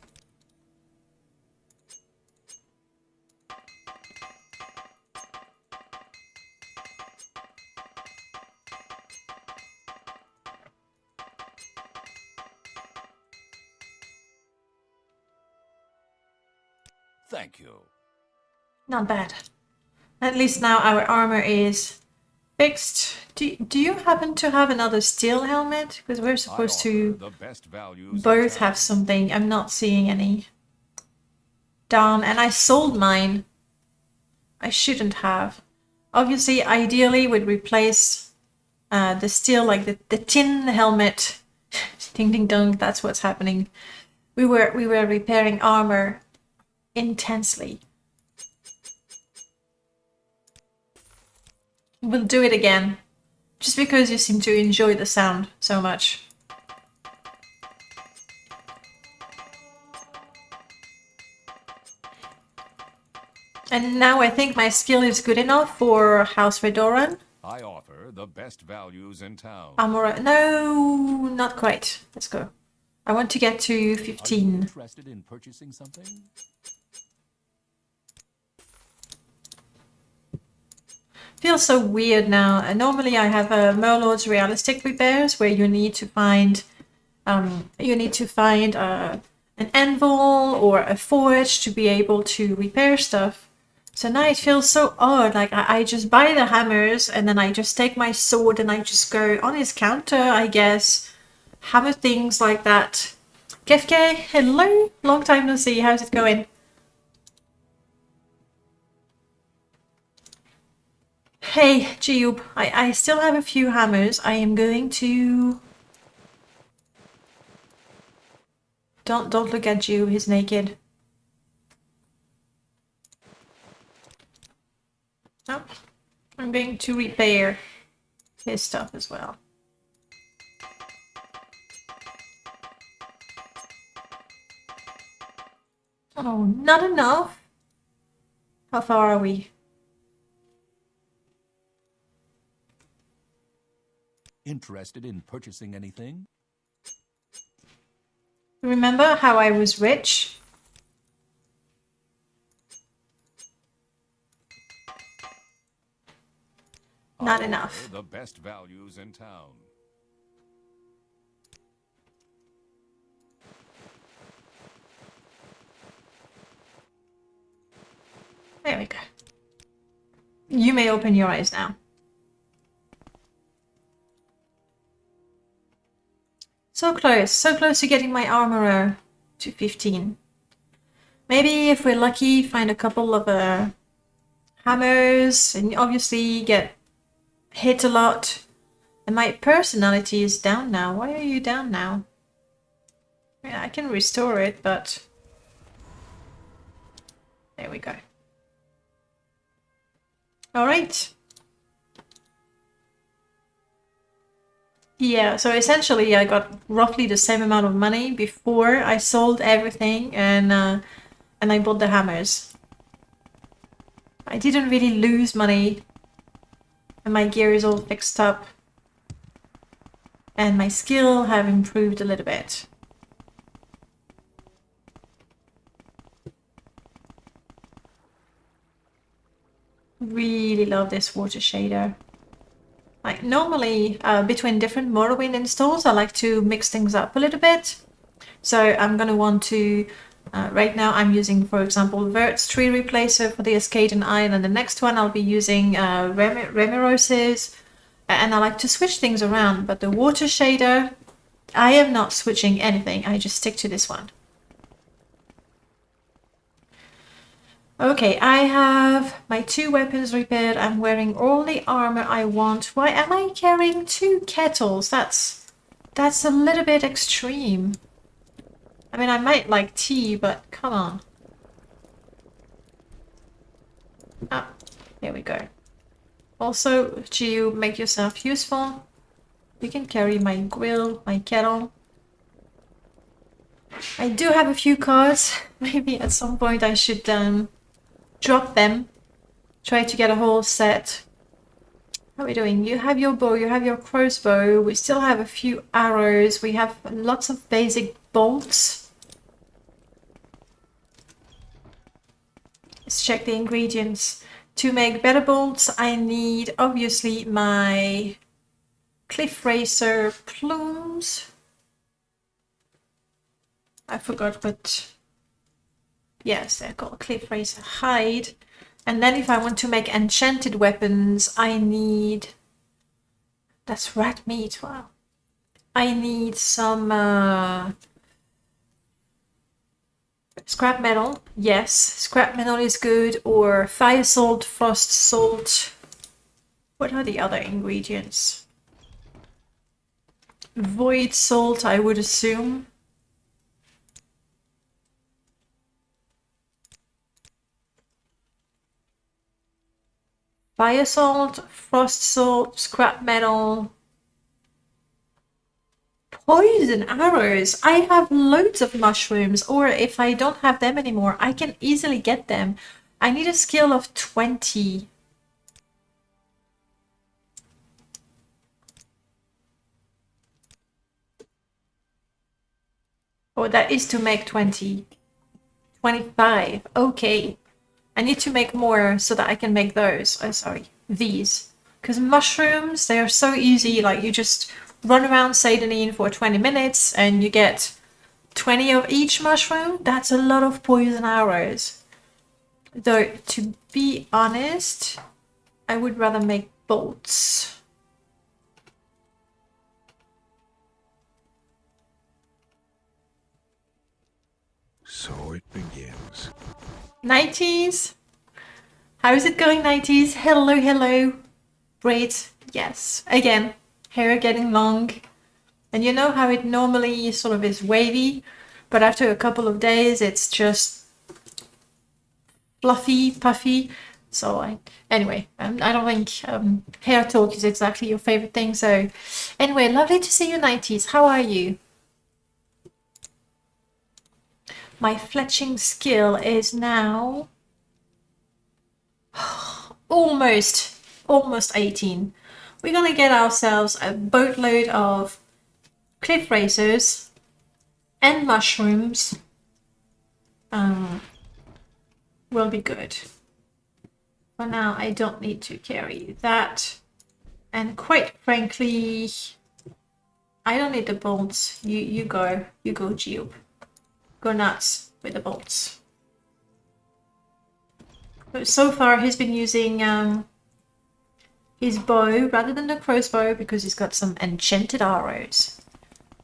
Thank you. Not bad. At least now our armor is fixed. Do you happen to have another steel helmet? Because we're supposed to both have something. I'm not seeing any. Darn, and I sold mine. I shouldn't have. Obviously, ideally, would replace the steel, like the tin helmet. Ding ding dong, that's what's happening. We were repairing armor intensely. We'll do it again, just because you seem to enjoy the sound so much. And now I think my skill is good enough for House Redoran. I offer the best values in town. Amora, no, not quite. Let's go. I want to get to Are you 15. interested in purchasing something? Feels so weird now. Normally I have a Merlord's realistic repairs where you need to find an anvil or a forge to be able to repair stuff. So now it feels so odd. Like I just buy the hammers and then I just take my sword and I just go on his counter, I guess. Hammer things like that. Kefke, hello. Long time no see. How's it going? Hey, Jiub, I still have a few hammers. I am going to... Don't look at Jiub, he's naked. Oh, I'm going to repair his stuff as well. Oh, not enough. How far are we? Interested in purchasing anything? Remember how I was rich? Not enough. The best values in town. There we go. You may open your eyes now. So close to getting my armorer to 15. Maybe if we're lucky, find a couple of hammers and obviously get hit a lot. And my personality is down now. Why are you down now? Yeah, I can restore it, but there we go. All right. Yeah, so essentially I got roughly the same amount of money before I sold everything and I bought the hammers. I didn't really lose money and my gear is all fixed up and my skill have improved a little bit. Really love this water shader. Like normally between different Morrowind installs I like to mix things up a little bit. So I'm gonna want to right now I'm using, for example, Vert's tree replacer for the Escaden Isle, and the next one I'll be using Remiros's, and I like to switch things around, but the water shader I am not switching anything, I just stick to this one. Okay, I have my 2 weapons repaired. I'm wearing all the armor I want. Why am I carrying 2 kettles? That's a little bit extreme. I mean, I might like tea, but come on. Ah, there we go. Also, Jiub, make yourself useful. You can carry my grill, my kettle. I do have a few cards. Maybe at some point I should drop them. Try to get a whole set. How are we doing? You have your bow, you have your crossbow. We still have a few arrows. We have lots of basic bolts. Let's check the ingredients. To make better bolts, I need obviously my cliff racer plumes. I forgot what... Yes, they're called cliff racer hide. And then if I want to make enchanted weapons, I need... That's rat meat, wow. I need some scrap metal. Yes, scrap metal is good. Or fire salt, frost salt. What are the other ingredients? Void salt, I would assume. Fire salt, frost salt, scrap metal, poison arrows. I have loads of mushrooms, or if I don't have them anymore, I can easily get them. I need a skill of 20. Oh, that is to make 20. 25. Okay. I need to make more so that I can make those. Oh, sorry. These. Because mushrooms, they are so easy. Like, you just run around Seidenine for 20 minutes and you get 20 of each mushroom. That's a lot of poison arrows. Though, to be honest, I would rather make bolts. So it begins. 90s? How is it going, 90s? Hello, hello. Braids, yes. Again, hair getting long. And you know how it normally sort of is wavy, but after a couple of days, it's just fluffy, puffy. So anyway, I don't think hair talk is exactly your favorite thing. So anyway, lovely to see you, 90s. How are you? My fletching skill is now almost 18. We're gonna get ourselves a boatload of cliff racers and mushrooms. Will be good. For now, I don't need to carry that. And quite frankly, I don't need the bolts. You go, Jiub. Go nuts with the bolts. So far, he's been using his bow rather than the crossbow because he's got some enchanted arrows.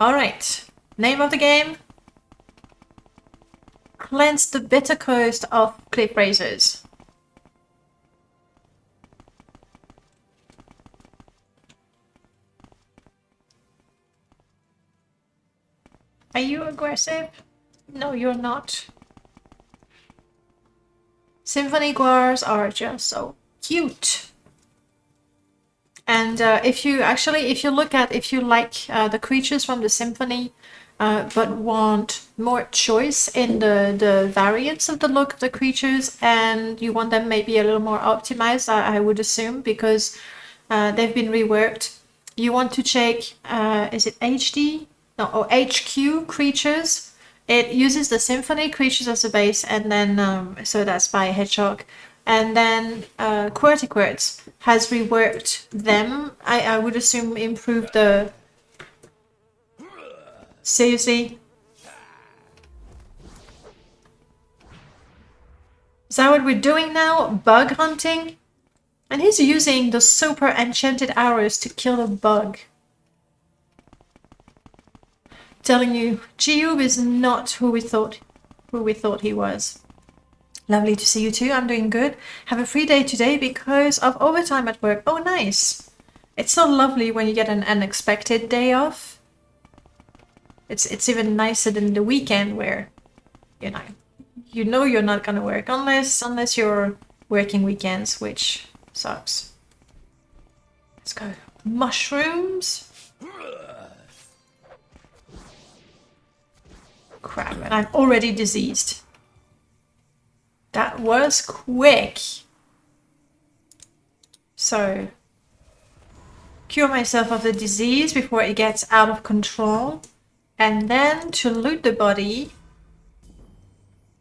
Alright, name of the game? Cleanse the bitter coast of cliff racers. Are you aggressive? No, you're not. Symphony guars are just so cute. And if you like the creatures from the symphony, but want more choice in the variants of the look of the creatures, and you want them maybe a little more optimized, I would assume, because they've been reworked. You want to check, is it HD? No, or HQ creatures. It uses the symphony creatures as a base, and then so that's by Hedgehog. And then Quirtiquirts has reworked them. I would assume improved the... Seriously? Is that what we're doing now? Bug hunting? And he's using the super enchanted arrows to kill a bug. Telling you, Jiub is not who we thought he was. Lovely to see you too. I'm doing good. Have a free day today because of overtime at work. Oh, nice. It's so lovely when you get an unexpected day off. It's even nicer than the weekend where, you know you're not gonna work unless you're working weekends, which sucks. Let's go. Mushrooms. Crap, and I'm already diseased. That was quick. So, cure myself of the disease before it gets out of control. And then to loot the body,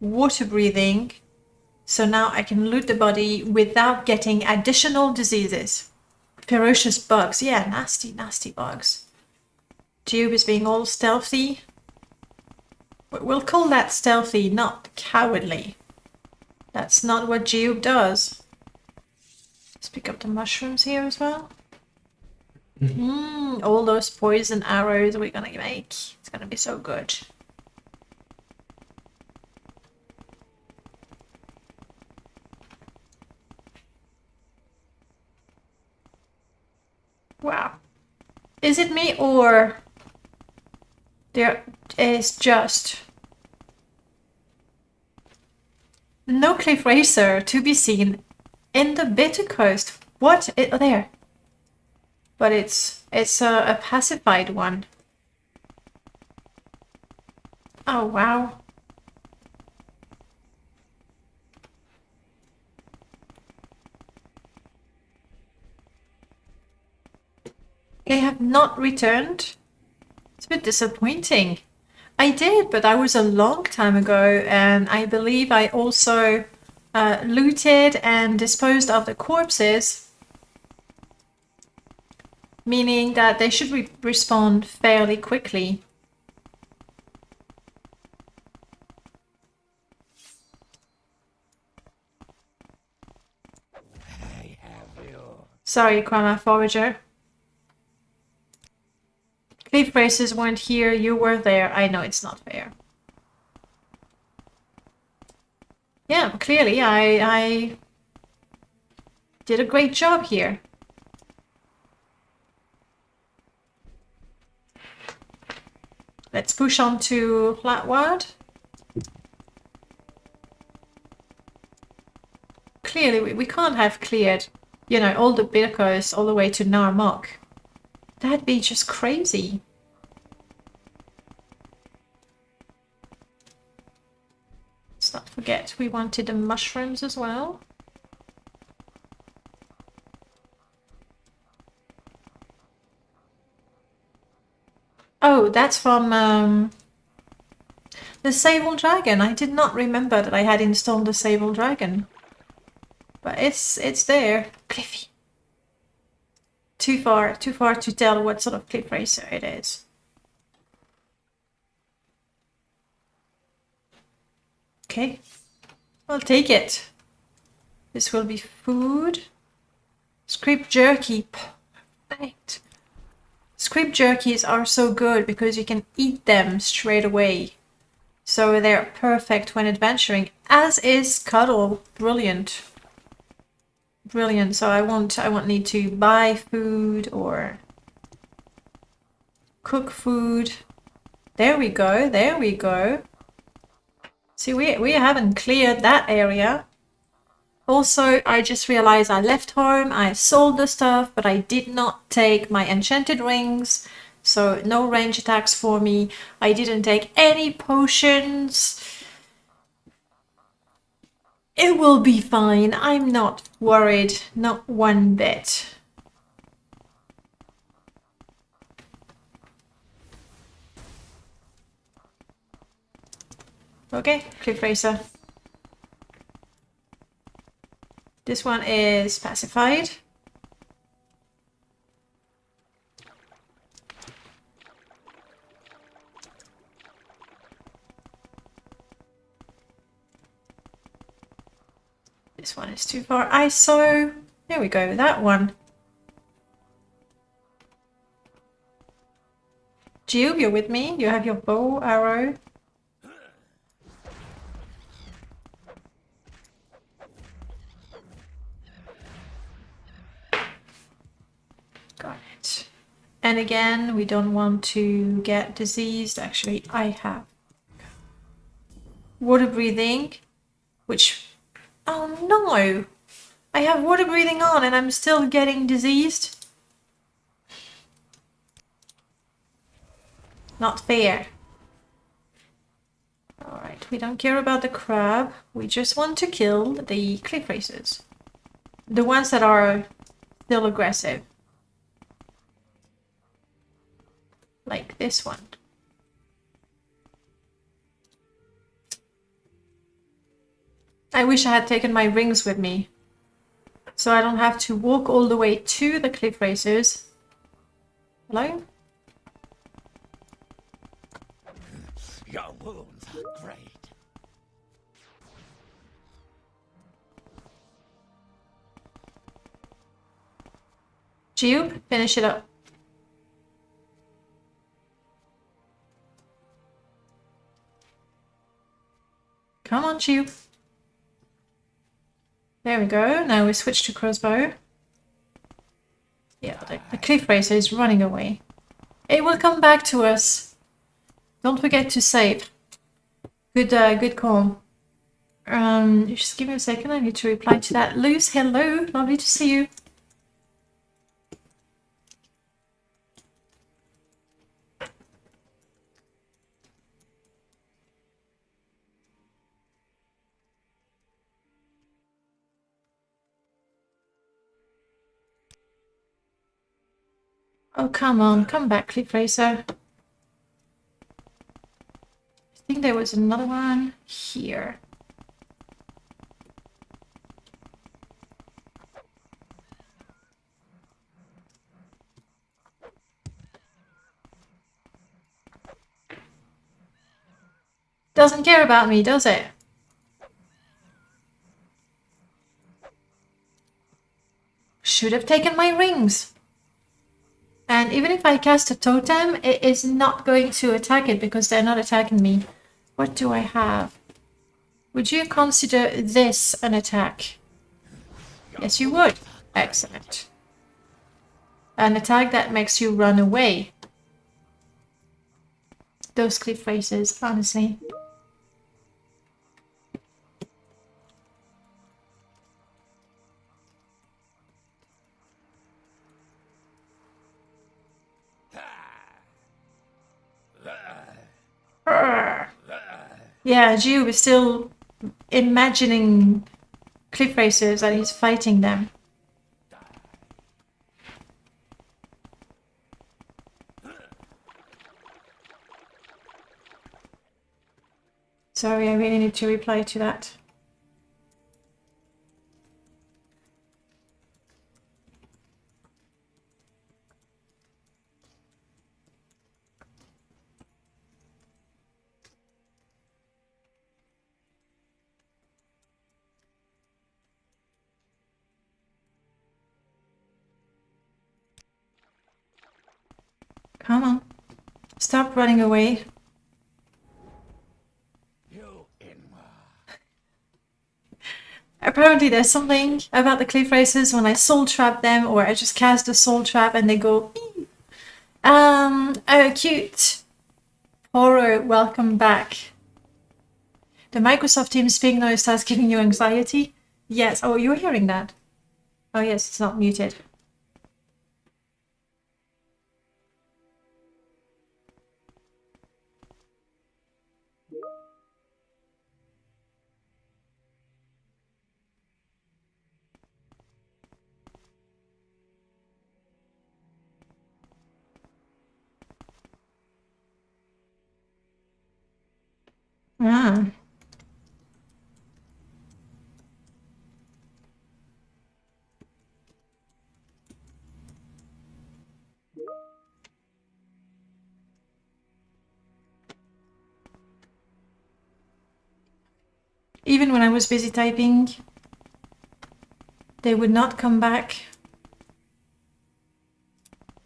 water breathing. So now I can loot the body without getting additional diseases. Ferocious bugs. Yeah, nasty, nasty bugs. Jiub is being all stealthy. We'll call that stealthy, not cowardly. That's not what Jiub does. Let's pick up the mushrooms here as well. All those poison arrows we're gonna make. It's gonna be so good. Wow. Is it me or there is just no cliff racer to be seen in the bitter coast? What? There. But it's a pacified one. Oh, wow. They have not returned. It's a bit disappointing. I did, but that was a long time ago, and I believe I also looted and disposed of the corpses, meaning that they should respawn fairly quickly. Sorry, Grandma Forager. Cliff races weren't here, you were there. I know it's not fair. Yeah, clearly I did a great job here. Let's push on to Flatwood. Clearly we can't have cleared, you know, all the Birkos all the way to Narmok. That'd be just crazy. Let's not forget we wanted the mushrooms as well. Oh, that's from the Sable Dragon. I did not remember that I had installed the Sable Dragon. But it's there. Cliffy. Too far to tell what sort of cliff racer it is. Okay, I'll take it. This will be food. Script jerky. Perfect. Script jerkies are so good because you can eat them straight away. So they're perfect when adventuring, as is Cuddle. Brilliant. Brilliant. So I won't need to buy food or cook food. There we go. There we go. See, we haven't cleared that area. Also, I just realized I left home, I sold the stuff, but I did not take my enchanted rings, so no range attacks for me. I didn't take any potions. It will be fine. I'm not worried, not one bit. Okay, Cliff Racer. This one is pacified. This one is too far. ISO. There we go, that one. Jiub, you're with me? You have your bow, arrow. Got it. And again, we don't want to get diseased. Actually, I have water breathing, which... Oh no! I have water breathing on and I'm still getting diseased. Not fair. Alright, we don't care about the crab. We just want to kill the cliff racers. The ones that are still aggressive. Like this one. I wish I had taken my rings with me, so I don't have to walk all the way to the cliff racers. Hello? Your wounds are great. Jiub, finish it up. Come on, Jiub. There we go. Now we switch to crossbow. Yeah, the cliff racer is running away. It will come back to us. Don't forget to save. Good call. Just give me a second. I need to reply to that. Luce, hello. Lovely to see you. Oh, come on. Come back, Cliff Racer. think there was another one here. Doesn't care about me, does it? Should have taken my rings. And even if I cast a totem, it is not going to attack it because they're not attacking me. What do I have? Would you consider this an attack? Yes, you would. Excellent. An attack that makes you run away. Those cliff races, honestly. Yeah, Jiub is still imagining cliff racers and he's fighting them. Sorry, I really need to reply to that. Come on. Stop running away. Apparently there's something about the cliff races when I soul trap them or I just cast a soul trap and they go ee. Oh, cute. Horror, welcome back. The Microsoft Teams speak noise starts giving you anxiety? Yes. Oh, you're hearing that? Oh yes, it's not muted. Ah. Even when I was busy typing, they would not come back.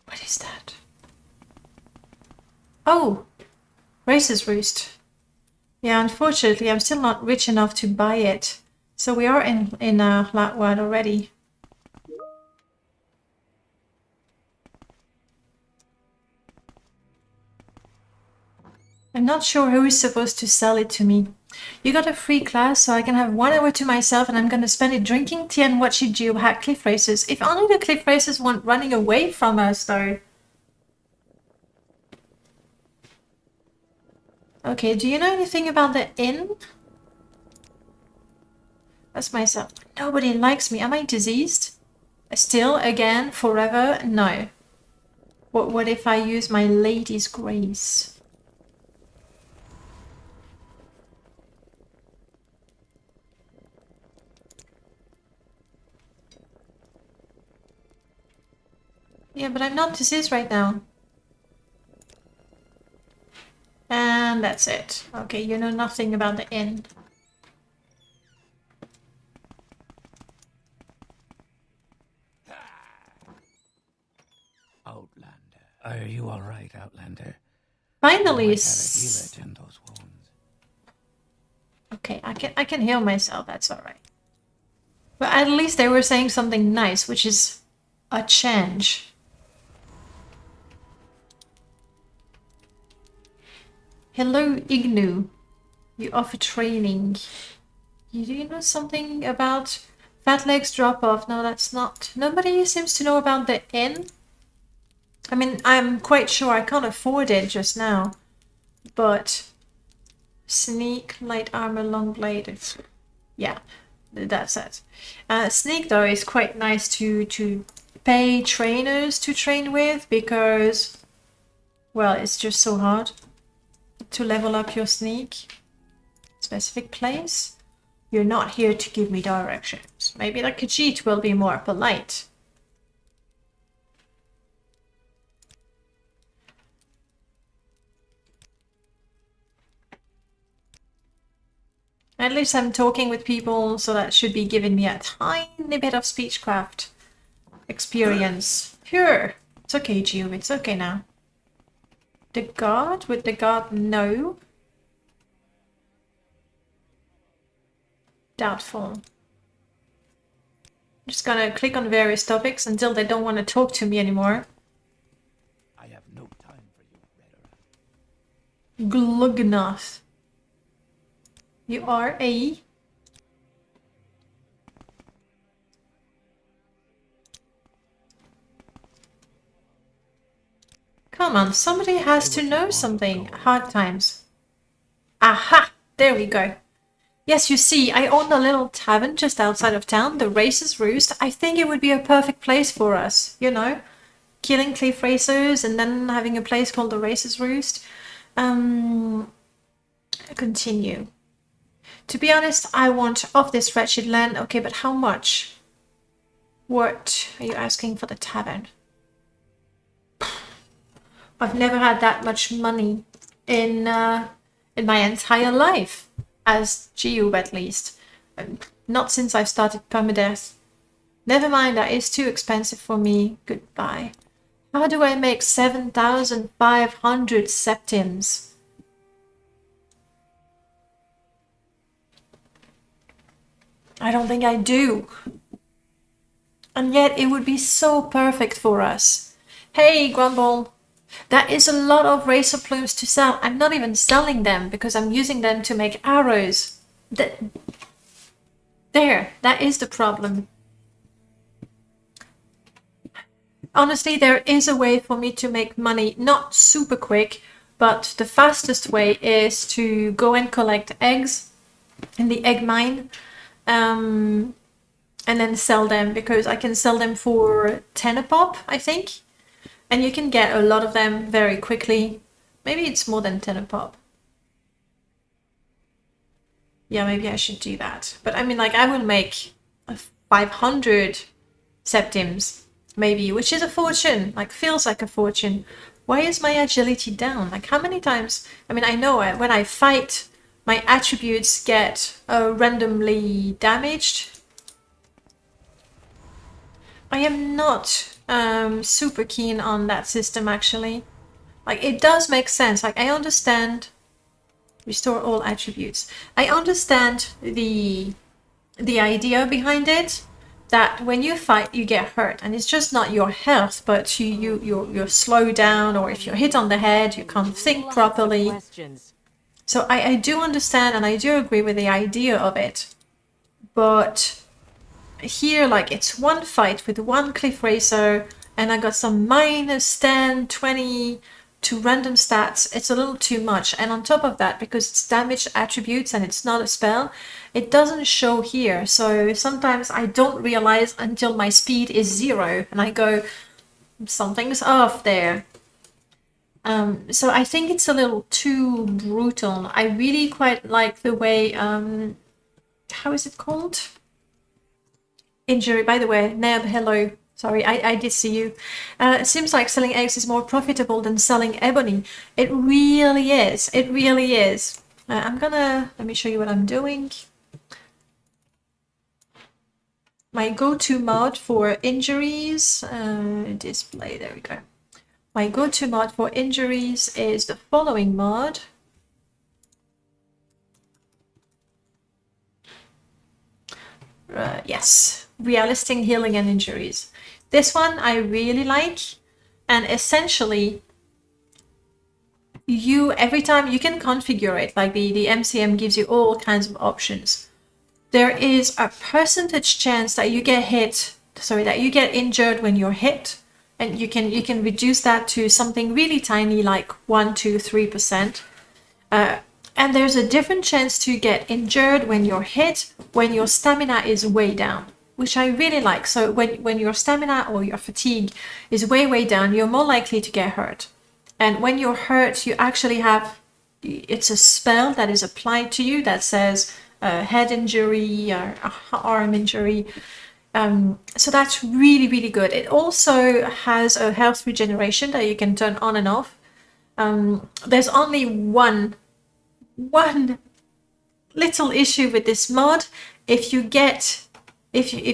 What is that? Oh, Race's Roost. Yeah, unfortunately, I'm still not rich enough to buy it. So we are in Latwad already. I'm not sure who is supposed to sell it to me. You got a free class, so I can have 1 hour to myself and I'm gonna spend it drinking tea and watching Jiub hack cliff races. If only the cliff races weren't running away from us, though. Okay, do you know anything about the inn? That's myself. Nobody likes me. Am I diseased? Still, again, forever? No. What if I use my lady's grace? Yeah, but I'm not diseased right now. And that's it. Okay, you know nothing about the inn. Outlander. Are you all right, Outlander? Finally, Might have a healer tend those wounds. okay, I can heal myself. That's all right. But at least they were saying something nice, which is a change. Hello, Ignu. You offer training. Do you know something about Fat Legs drop off? No, that's not. Nobody seems to know about the inn. I mean, I'm quite sure I can't afford it just now. But sneak, light armor, long blade. Yeah, that's it. Sneak though is quite nice to pay trainers to train with because, well, it's just so hard. to level up your sneak. Specific place. You're not here to give me directions. Maybe the Khajiit will be more polite. At least I'm talking with people, so that should be giving me a tiny bit of speechcraft experience. Sure. It's okay, Jiub. It's okay now. The guard? Would the guard know? Doubtful. Just gonna click on various topics until they don't want to talk to me anymore. I have no time for you, Glugnoth. You are a... Come on, somebody has to know something. Hard times. Aha! There we go. Yes, you see, I own a little tavern just outside of town, the Racer's Roost. I think it would be a perfect place for us, you know? Killing cliff racers and then having a place called the Racer's Roost. Continue. To be honest, I want off this wretched land. Okay, but how much? What are you asking for the tavern? I've never had that much money in my entire life. As Jiub, at least. Not since I've started permadeath. Never mind, that is too expensive for me. Goodbye. How do I make 7,500 septims? I don't think I do. And yet it would be so perfect for us. Hey, Grumble. That is a lot of razor plumes to sell. I'm not even selling them because I'm using them to make arrows. There, that is the problem. Honestly, there is a way for me to make money, not super quick, but the fastest way is to go and collect eggs in the egg mine and then sell them, because I can sell them for 10 a pop, I think. And you can get a lot of them very quickly. Maybe it's more than 10 a pop. Yeah, maybe I should do that. But I mean, like, I will make 500 septims, maybe, which is a fortune. Like, feels like a fortune. Why is my agility down? Like, how many times? I mean, I know when I fight, my attributes get randomly damaged. I am not super keen on that system, actually. Like, it does make sense. Like, I understand restore all attributes. I understand the idea behind it, that when you fight you get hurt, and it's just not your health, but you're slowed down, or if you're hit on the head you can't think properly. So I do understand and I do agree with the idea of it, but here, like, it's one fight with one cliff racer and I got some minus 10, 20 to random stats. It's a little too much. And on top of that, because it's damaged attributes and it's not a spell, it doesn't show here. So sometimes I don't realize until my speed is 0 and I go, something's off there. So I think it's a little too brutal. I really quite like the way, how is it called? Injury, by the way. Neb, hello. Sorry, I did see you. It seems like selling eggs is more profitable than selling ebony. It really is. It really is. Let me show you what I'm doing. My go-to mod for injuries, display, there we go. My go-to mod for injuries is the following mod. Yes, realistic healing and injuries. This one I really like, and essentially every time you can configure it, like the MCM gives you all kinds of options. There is a percentage chance that you get injured when you're hit, and you can reduce that to something really tiny, like 1, 2, 3%. And there's a different chance to get injured when you're hit when your stamina is way down, which I really like. So when your stamina or your fatigue is way down, you're more likely to get hurt. And when you're hurt, you it's a spell that is applied to you that says head injury or arm injury. So that's really, really good. It also has a health regeneration that you can turn on and off. There's only one little issue with this mod. If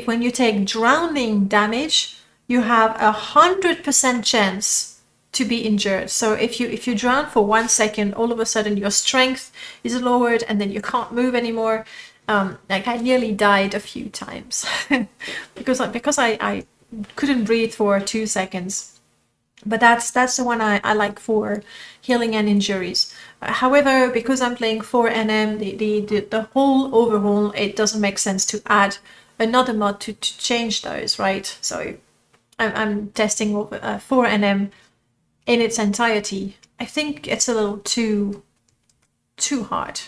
when you take drowning damage, you have 100% chance to be injured. So if you drown for 1 second, all of a sudden your strength is lowered and then you can't move anymore. Like I nearly died a few times because I couldn't breathe for 2 seconds. But that's the one I like for healing and injuries. However, because I'm playing 4 NM, the whole overhaul, it doesn't make sense to add another mod to change those, right? So I'm testing 4 NM in its entirety. I think it's a little too hard.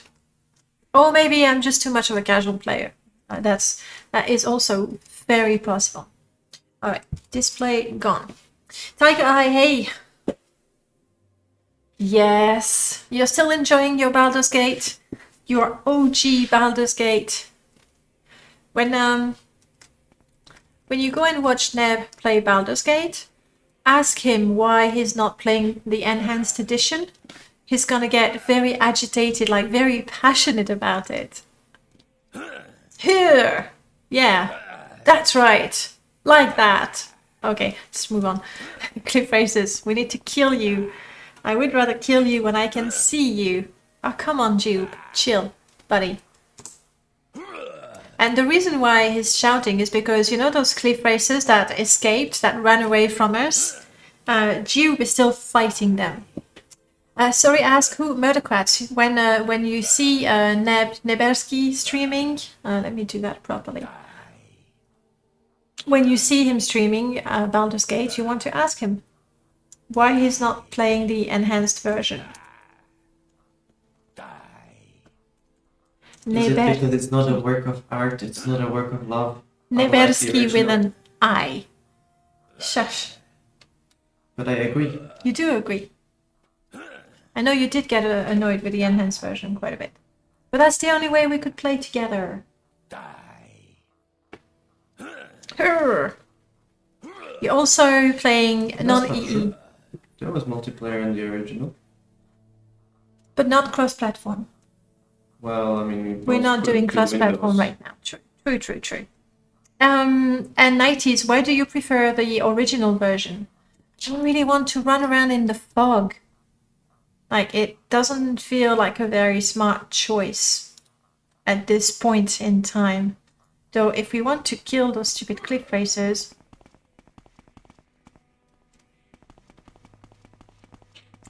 Or maybe I'm just too much of a casual player. That is also very possible. All right, display gone. Tiger Eye, hey. Yes, you're still enjoying your Baldur's Gate, your OG Baldur's Gate. When you go and watch Neb play Baldur's Gate, ask him why he's not playing the enhanced edition. He's gonna get very agitated, like very passionate about it. Here, yeah, that's right, like that. Okay, let's move on. Cliff races, we need to kill you. I would rather kill you when I can see you. Oh, come on, Jiub. Chill, buddy. And the reason why he's shouting is because, you know those cliff racers that escaped, that ran away from us? Jiub is still fighting them. Sorry, ask who? Murderquats. When you see Neberski streaming, let me do that properly. When you see him streaming Baldur's Gate, you want to ask him why he's not playing the enhanced version. Is it because it's not a work of art, it's not a work of love? Neberski with an I. Shush. But I agree. You do agree. I know you did get annoyed with the enhanced version quite a bit. But that's the only way we could play together. You're also playing non-EE. There was multiplayer in the original. But not cross-platform. Well, I mean... We're not doing cross-platform right now. True. And 90s, why do you prefer the original version? I don't really want to run around in the fog. Like, it doesn't feel like a very smart choice at this point in time. Though, if we want to kill those stupid cliff racers...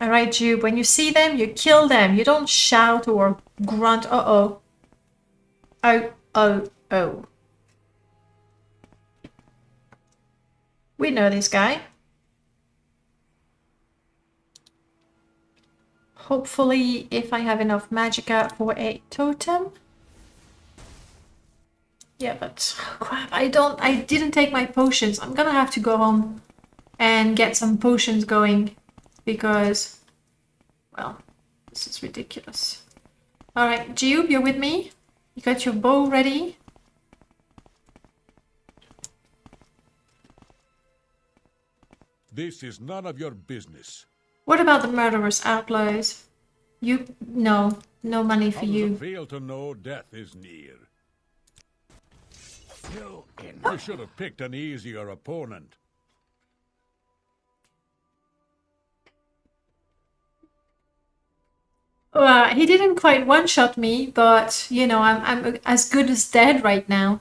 Alright, Jiub, when you see them, you kill them. You don't shout or grunt, uh-oh. Oh. We know this guy. Hopefully, if I have enough magicka for a totem. Yeah, but crap, I didn't take my potions. I'm gonna have to go home and get some potions going because, well, this is ridiculous. All right, Jiub, you're with me? You got your bow ready? This is none of your business. What about the murderous outlaws? No money for you. Fail to know death is near. You should have picked an easier opponent. Well, he didn't quite one-shot me, but, you know, I'm as good as dead right now.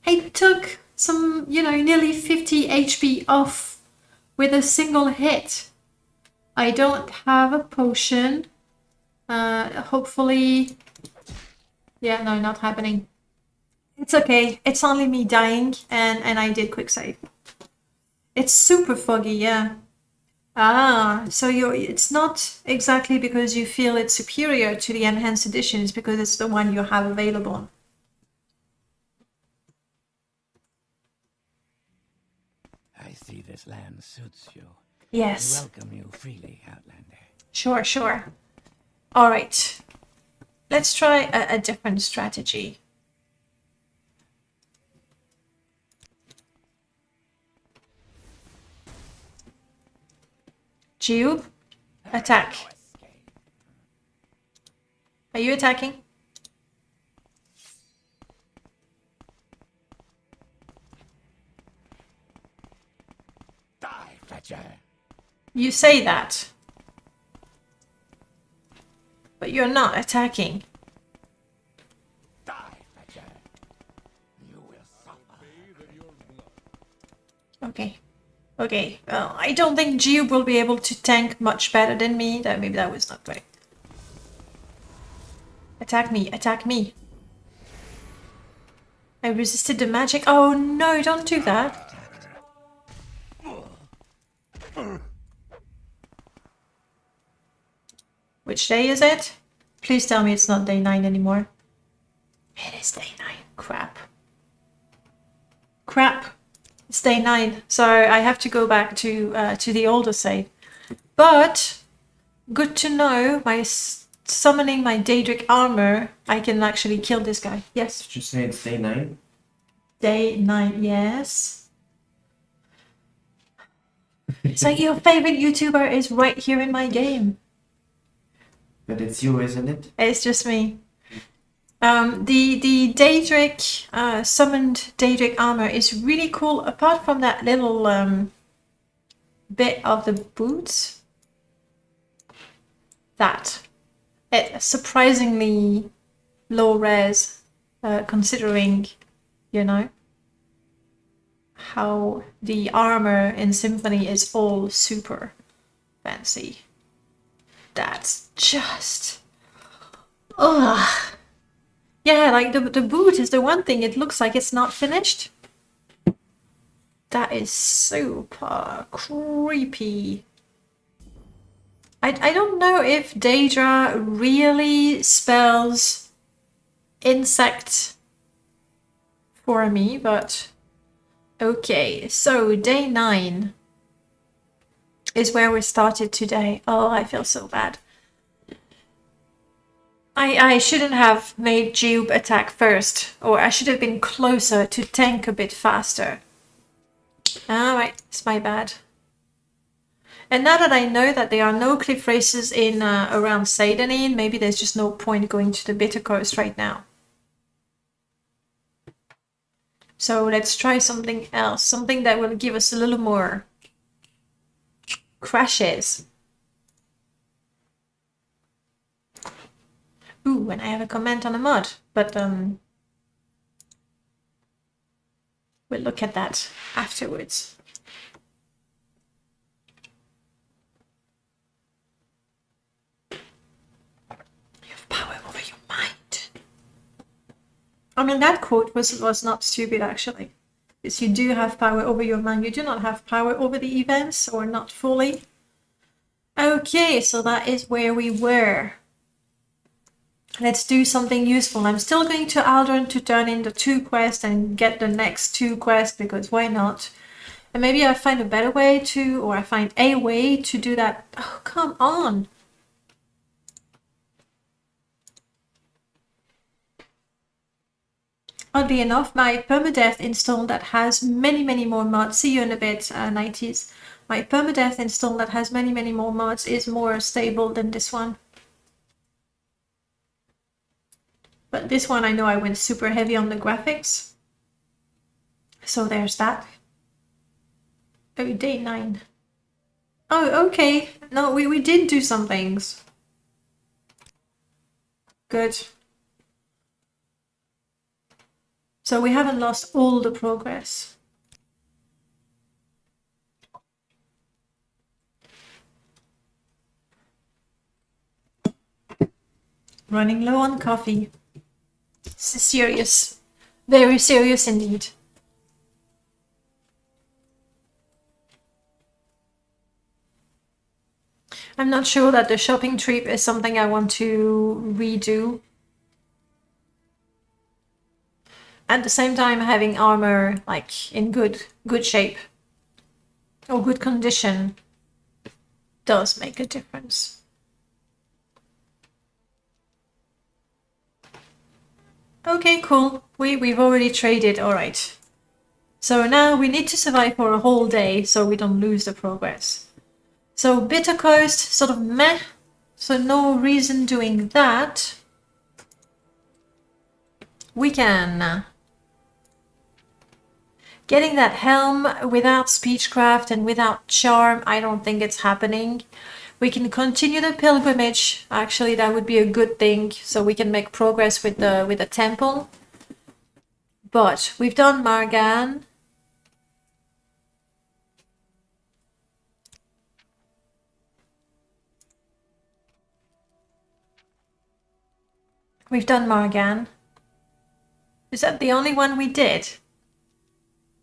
I took some, you know, nearly 50 HP off with a single hit. I don't have a potion. Hopefully... Yeah, no, not happening. It's okay. It's only me dying, and I did quick save. It's super foggy, yeah. Ah, so it's not exactly because you feel it's superior to the enhanced edition, it's because it's the one you have available. I see this land suits you. Yes. I welcome you freely, Outlander. Sure. All right. Let's try a different strategy. Jiub, attack. Are you attacking? Die, fetcher. You say that. But you're not attacking. Die, fetcher. You will suffer. Okay. Okay. Well, I don't think Jiub will be able to tank much better than me. Maybe that was not right. Attack me. Attack me. I resisted the magic. Oh no, don't do that. Which day is it? Please tell me it's not day 9 anymore. It is day 9. Crap. Crap. It's day 9. So I have to go back to the older save. But good to know, by summoning my Daedric armor, I can actually kill this guy. Yes. Did you say it's day 9? Day 9, yes. It's like your favorite YouTuber is right here in my game. But it's you, isn't it? It's just me. The Daedric, summoned Daedric armor is really cool, apart from that little bit of the boots. That. It's surprisingly low res, considering, you know, how the armor in Symphony is all super fancy. That's just... ugh. Yeah, like the boot is the one thing, it looks like it's not finished. That is super creepy. I don't know if Daedra really spells insect for me, but okay. So day 9 is where we started today. Oh, I feel so bad. I shouldn't have made Jiub attack first, or I should have been closer to tank a bit faster. Alright, it's my bad. And now that I know that there are no cliff races in around Seydanin, maybe there's just no point going to the Bitter Coast right now. So let's try something else, something that will give us a little more crashes. Ooh, and I have a comment on a mod, but we'll look at that afterwards. You have power over your mind. I mean, that quote was not stupid, actually. Because you do have power over your mind. You do not have power over the events, or not fully. Okay, so that is where we were. Let's do something useful. I'm still going to Aldern to turn in the 2 quests and get the next 2 quests, because why not? And maybe I find a better way to, or I find a way to do that. Oh, come on. Oddly enough, my permadeath install that has many more mods, see you in a bit, 90s. My permadeath install that has many more mods is more stable than this one. But this one I know I went super heavy on the graphics. So there's that. Oh, day 9. Oh, okay. No, we did do some things. Good. So we haven't lost all the progress. Running low on coffee. This is serious. Very serious indeed. I'm not sure that the shopping trip is something I want to redo. At the same time, having armor like in good shape or good condition does make a difference. Okay, cool. We've already traded, alright. So now we need to survive for a whole day so we don't lose the progress. So Bitter Coast, sort of meh. So no reason doing that. We can... Getting that helm without speechcraft and without charm, I don't think it's happening. We can continue the pilgrimage. Actually, that would be a good thing, so we can make progress with the temple. But we've done Margan. We've done Margan. Is that the only one we did?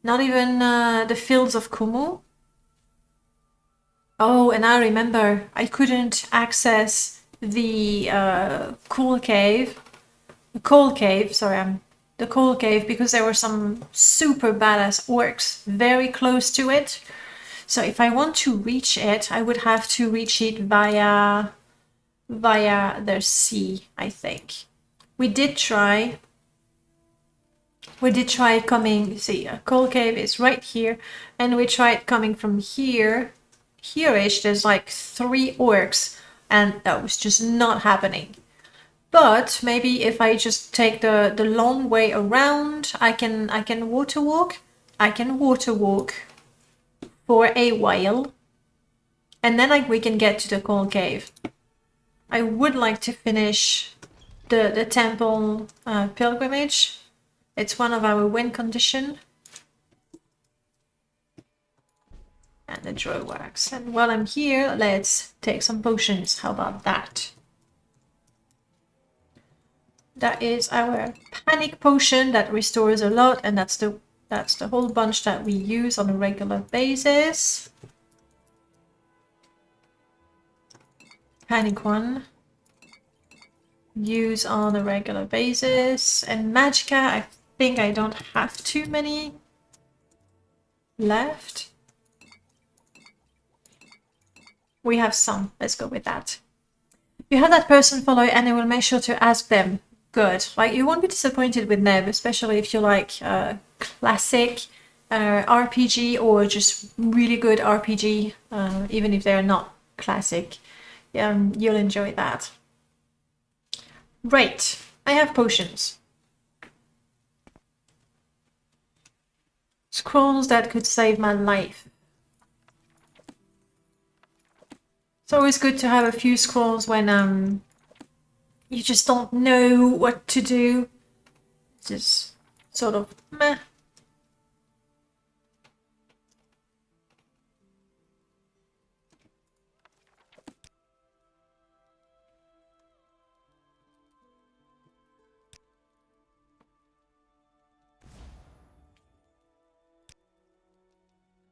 Not even the Fields of Kumu? Oh, and I remember I couldn't access the coal cave, because there were some super badass orcs very close to it. So if I want to reach it, I would have to reach it via the sea, I think. We did try coming, see, a coal cave is right here, and we tried coming from here-ish, there's like 3 orcs, and that was just not happening. But maybe if I just take the long way around, I can water walk. I can water walk for a while, and then we can get to the coal cave. I would like to finish the temple pilgrimage. It's one of our win condition. And the drow wax. And while I'm here, let's take some potions. How about that? That is our panic potion that restores a lot, and that's the whole bunch that we use on a regular basis. Panic one. Use on a regular basis. And Magicka, I think I don't have too many left. We have some. Let's go with that. You have that person follow, and I will make sure to ask them. Good. Like, you won't be disappointed with Neb, especially if you like classic RPG or just really good RPG, even if they're not classic. You'll enjoy that. Right. I have potions. Scrolls that could save my life. It's always good to have a few scrolls when you just don't know what to do. It's just sort of meh.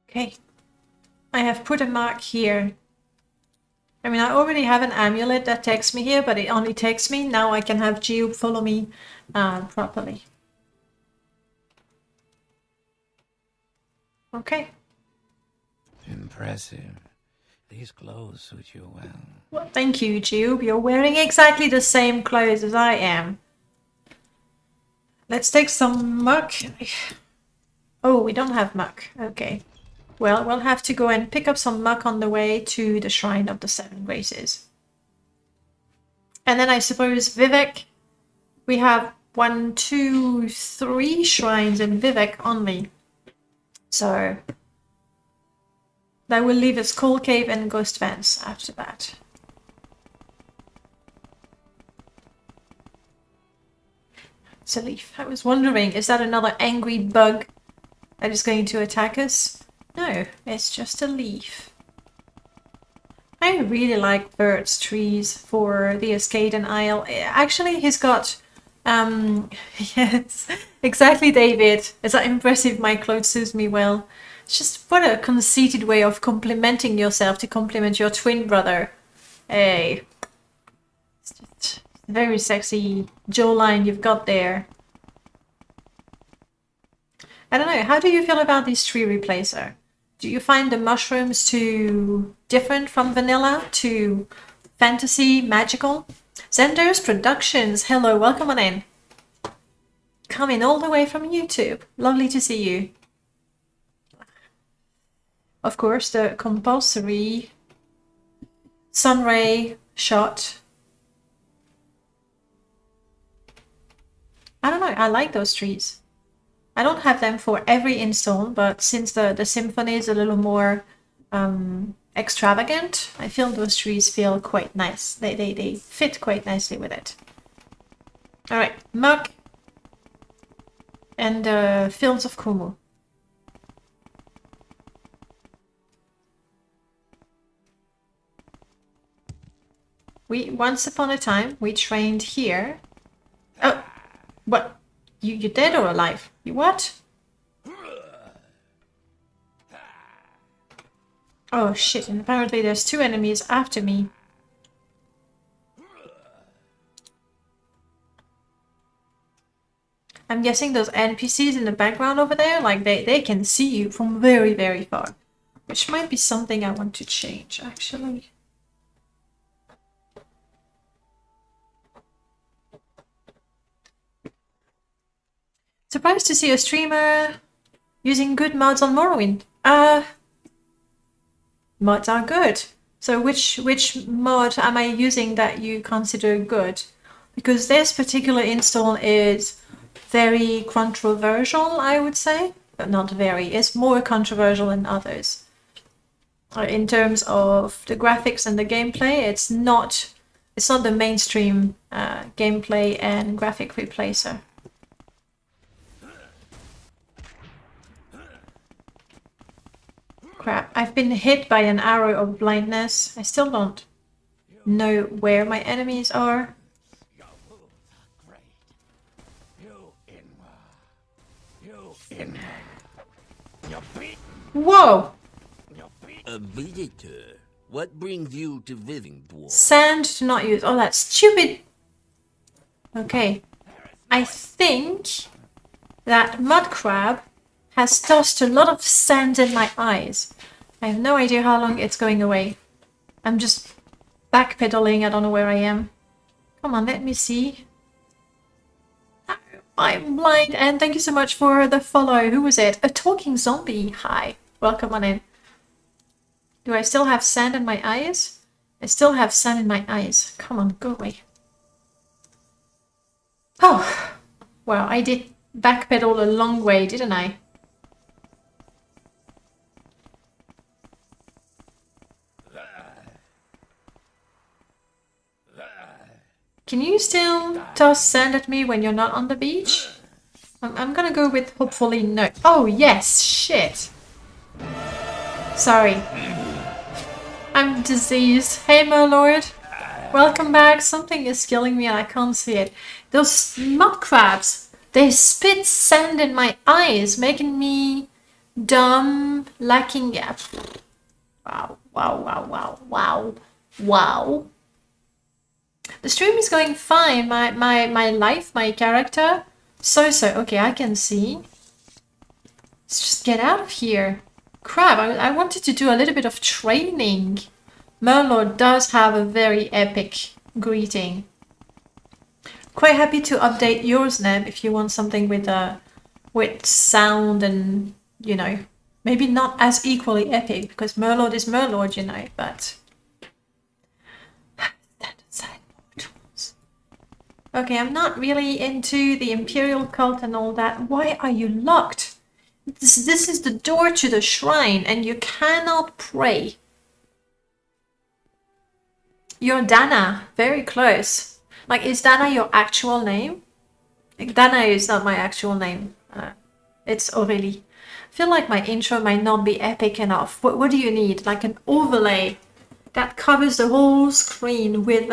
Okay. I have put a mark here. I mean, I already have an amulet that takes me here, but it only takes me. Now I can have Jiub follow me properly. Okay. Impressive. These clothes suit you well. Well, thank you, Jiub. You're wearing exactly the same clothes as I am. Let's take some muck. Oh, we don't have muck. Okay. Well, we'll have to go and pick up some muck on the way to the Shrine of the Seven Graces. And then I suppose Vivec. We have 1, 2, 3 shrines in Vivec only. So that will leave us Coal Cave and Ghost Vents after that. It's a leaf. I was wondering, is that another angry bug that is going to attack us? No, it's just a leaf. I really like Bert's trees for the Escaden Isle. Actually, he's got... yes, exactly, David. It's impressive my clothes suits me well. It's just what a conceited way of complimenting yourself to compliment your twin brother. Hey. It's just a very sexy jawline you've got there. I don't know, how do you feel about this tree replacer? Do you find the mushrooms too different from vanilla, too fantasy, magical? Zender's Productions, hello, welcome on in. coming all the way from YouTube. Lovely to see you. Of course, the compulsory sunray shot. I don't know, I like those trees. I don't have them for every install, but since the symphony is a little more extravagant, I feel those trees feel quite nice. They fit quite nicely with it. Alright, Mug and Fields of Kumu. Once upon a time, we trained here. Oh, what? You dead or alive? You what? Oh shit, and apparently there's 2 enemies after me. I'm guessing those NPCs in the background over there, like they can see you from very, very far. Which might be something I want to change, actually. Surprised to see a streamer using good mods on Morrowind. Mods are good. So which mod am I using that you consider good? Because this particular install is very controversial, I would say. But not very. It's more controversial than others. In terms of the graphics and the gameplay, it's not the mainstream gameplay and graphic replacer. Crap, I've been hit by an arrow of blindness. I still don't know where my enemies are. Whoa! A visitor? What brings you to Vivec? Sand to not use. Oh, that's stupid. Okay. I think that mud crab has tossed a lot of sand in my eyes. I have no idea how long it's going away. I'm just backpedaling. I don't know where I am. Come on, let me see. I'm blind, and thank you so much for the follow. Who was it? A talking zombie. Hi. Welcome on in. Do I still have sand in my eyes? I still have sand in my eyes. Come on, go away. Oh, well, I did backpedal a long way, didn't I? Can you still toss sand at me when you're not on the beach? I'm gonna go with hopefully no. Oh, yes, shit. Sorry. I'm diseased. Hey, my lord. Welcome back. Something is killing me and I can't see it. Those mud crabs, they spit sand in my eyes, making me dumb, lacking... Yeah. Wow, wow, wow, wow, wow, wow. The stream is going fine. My life, my character. So. Okay, I can see. Let's just get out of here. Crap, I wanted to do a little bit of training. Merlord does have a very epic greeting. Quite happy to update yours, Neb, if you want something with sound and, you know, maybe not as equally epic, because Merlord is Merlord, you know, but... Okay, I'm not really into the Imperial cult and all that. Why are you locked? This is the door to the shrine and you cannot pray. You're Dana. Very close. Like, is Dana your actual name? Like, Dana is not my actual name. It's Aurélie. I feel like my intro might not be epic enough. What do you need? Like an overlay that covers the whole screen with...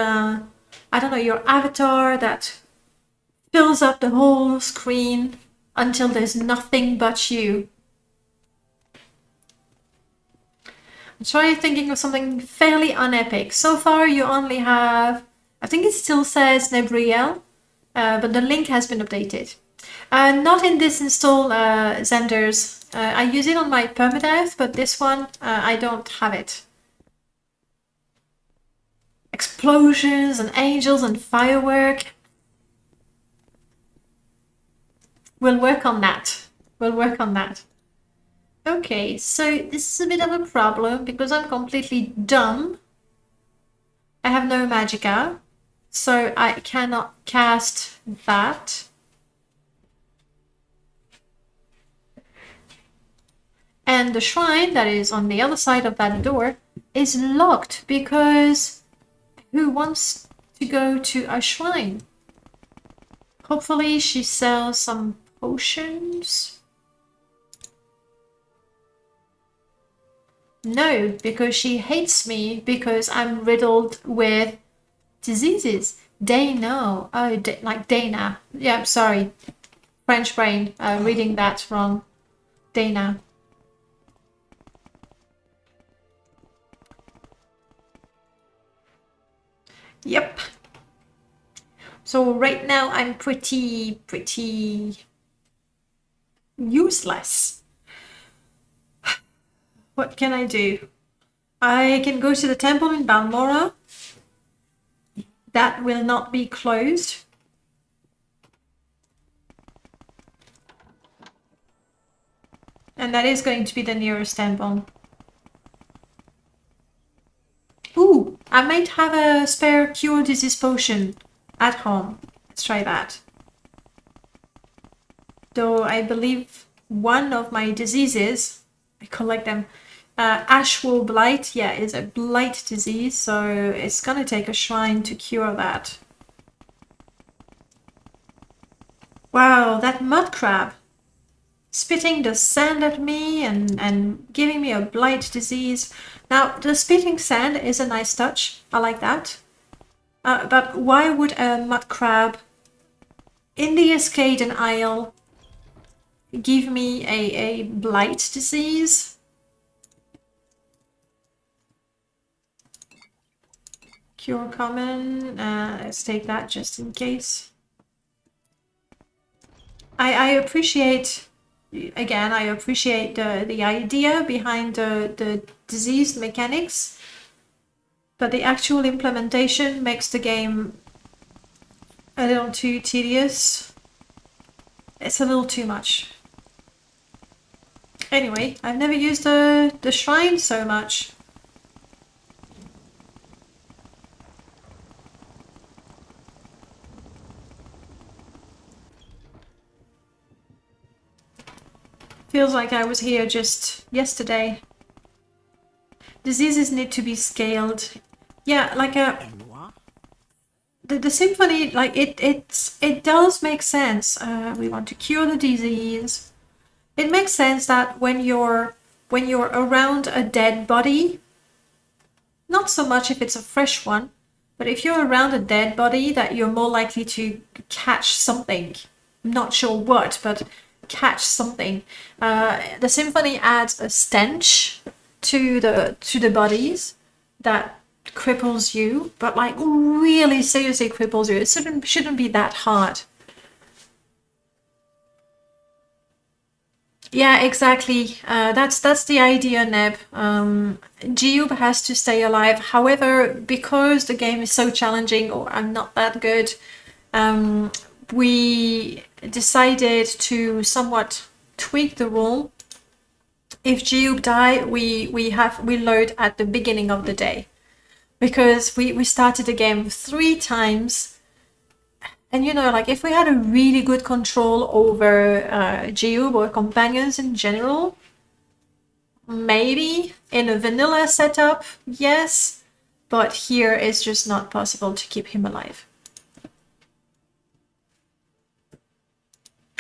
I don't know, your avatar that fills up the whole screen until there's nothing but you. I'm trying thinking of something fairly unepic. So far you only have, I think it still says Nebriel, but the link has been updated. Not in this install, Zenders. I use it on my permadeath, but this one, I don't have it. Explosions and angels and firework. We'll work on that. We'll work on that. Okay, so this is a bit of a problem because I'm completely dumb. I have no magicka, so I cannot cast that. And the shrine that is on the other side of that door is locked because who wants to go to a shrine? Hopefully she sells some potions. No, because she hates me because I'm riddled with diseases. Dana. Oh, like Dana. Yeah, sorry. French brain. Reading that wrong. Dana. Yep. So right now I'm pretty useless. What can I do? I can go to the temple in Balmora. That will not be closed. And that is going to be the nearest temple. Ooh, I might have a spare cure disease potion at home. Let's try that. Though I believe one of my diseases, I collect them, Ashwool Blight, yeah, is a blight disease, so it's gonna take a shrine to cure that. Wow, that mud crab! Spitting the sand at me and giving me a blight disease. Now, the spitting sand is a nice touch. I like that. But why would a mud crab in the Escaden Isle give me a blight disease? Cure common. Let's take that just in case. I appreciate... Again, I appreciate the idea behind the disease mechanics, but the actual implementation makes the game a little too tedious. It's a little too much. Anyway, I've never used the shrine so much. Feels like I was here just yesterday. Diseases need to be scaled. Yeah, like the symphony, like it does make sense. We want to cure the disease. It makes sense that when you're around a dead body, not so much if it's a fresh one, but if you're around a dead body, that you're more likely to catch something. I'm not sure what, but catch something. The symphony adds a stench to the bodies that cripples you, but like really seriously cripples you. It shouldn't be that hard. Yeah, exactly. That's the idea, Neb. Jiub has to stay alive. However, because the game is so challenging, or I'm not that good, we decided to somewhat tweak the rule. If Jiub die, we load at the beginning of the day, because we started the game 3 times. And you know, like if we had a really good control over Jiub or companions in general, maybe in a vanilla setup, yes, but here it's just not possible to keep him alive.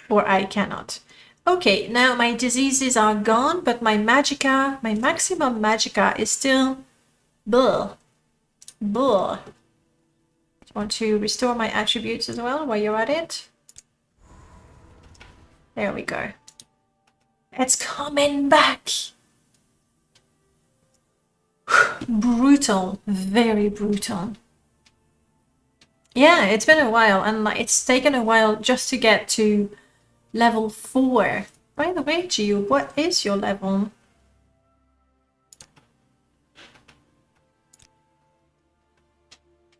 Or I cannot. Okay, now my diseases are gone, but my magicka, my maximum magicka is still bull. Bull. Want to restore my attributes as well while you're at it. There we go. It's coming back. Brutal, very brutal. Yeah, it's been a while, and like it's taken a while just to get to level 4. By the way, Jiub, what is your level?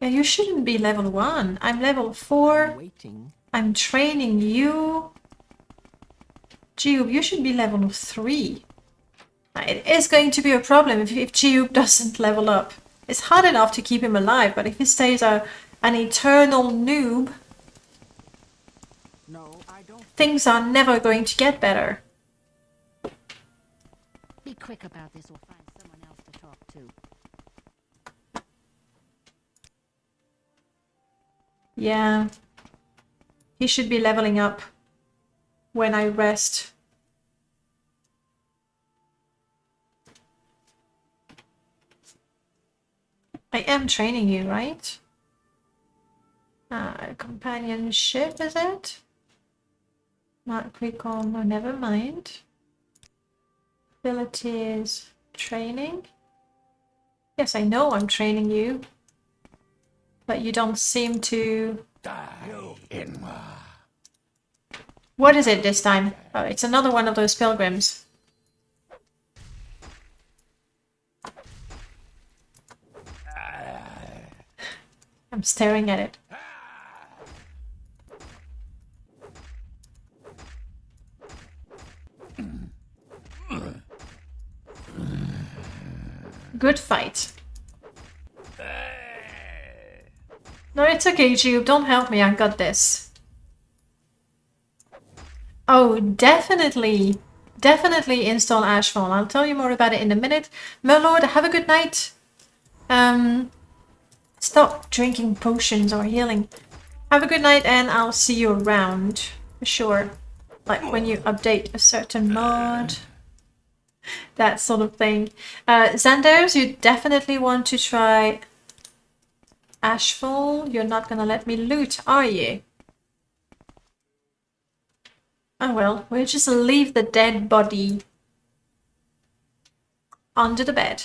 Yeah, you shouldn't be level 1. I'm level 4. Waiting. I'm training you. Jiub, you should be level 3. It is going to be a problem if Jiub doesn't level up. It's hard enough to keep him alive, but if he stays an eternal noob, No, I don't. things are never going to get better. Be quick about this or find someone else to talk to. Yeah. He should be leveling up when I rest. I am training you, right? Companionship, is it? Not recall, no, never mind. Abilities, training. Yes, I know I'm training you. But you don't seem to... What is it this time? Oh, it's another one of those pilgrims. I'm staring at it. Good fight. No, it's okay, Jiub. Don't help me. I got this. Oh, definitely. Definitely install Ashfall. I'll tell you more about it in a minute. Merlord, have a good night. Stop drinking potions or healing. Have a good night and I'll see you around. For sure. Like when you update a certain mod. That sort of thing. Xanders, you definitely want to try Ashfall. You're not gonna let me loot, are you? Oh well, we'll just leave the dead body under the bed.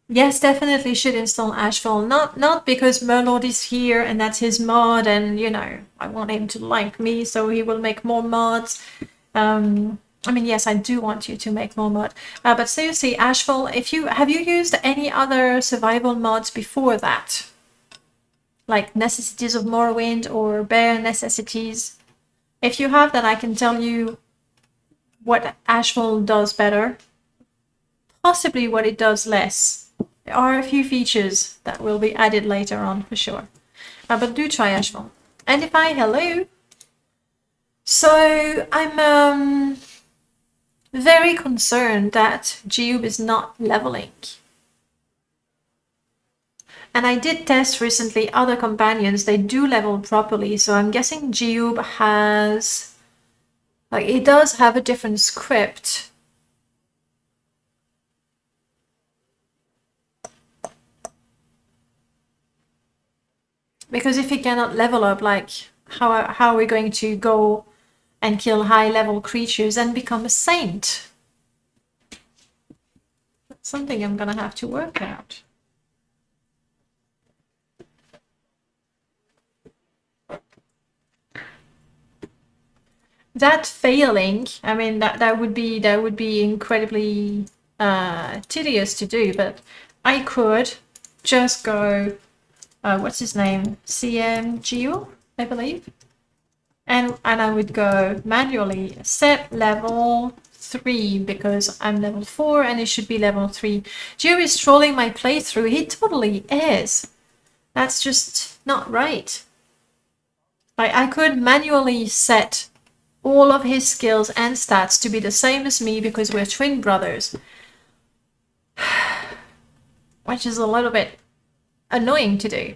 Yes, definitely should install Ashfall. Not because Merlord is here and that's his mod and, you know, I want him to like me so he will make more mods. I mean, yes, I do want you to make more mod. But seriously, Ashfall, have you used any other survival mods before that? Like Necessities of Morrowind or Bare Necessities? If you have, then I can tell you what Ashfall does better. Possibly what it does less. There are a few features that will be added later on for sure. But do try Ashfall. Endify, hello. So I'm very concerned that Jiub is not leveling. And I did test recently other companions, they do level properly, so I'm guessing Jiub has... like, it does have a different script. Because if he cannot level up, like, how are we going to go and kill high-level creatures and become a saint? That's something I'm gonna have to work out. That failing, I mean, that would be incredibly tedious to do, but I could just go, what's his name? CMGU, I believe. And I would go manually set level 3 because I'm level 4 and it should be level 3. Jiub is trolling my playthrough. He totally is. That's just not right. I could manually set all of his skills and stats to be the same as me because we're twin brothers. Which is a little bit annoying to do.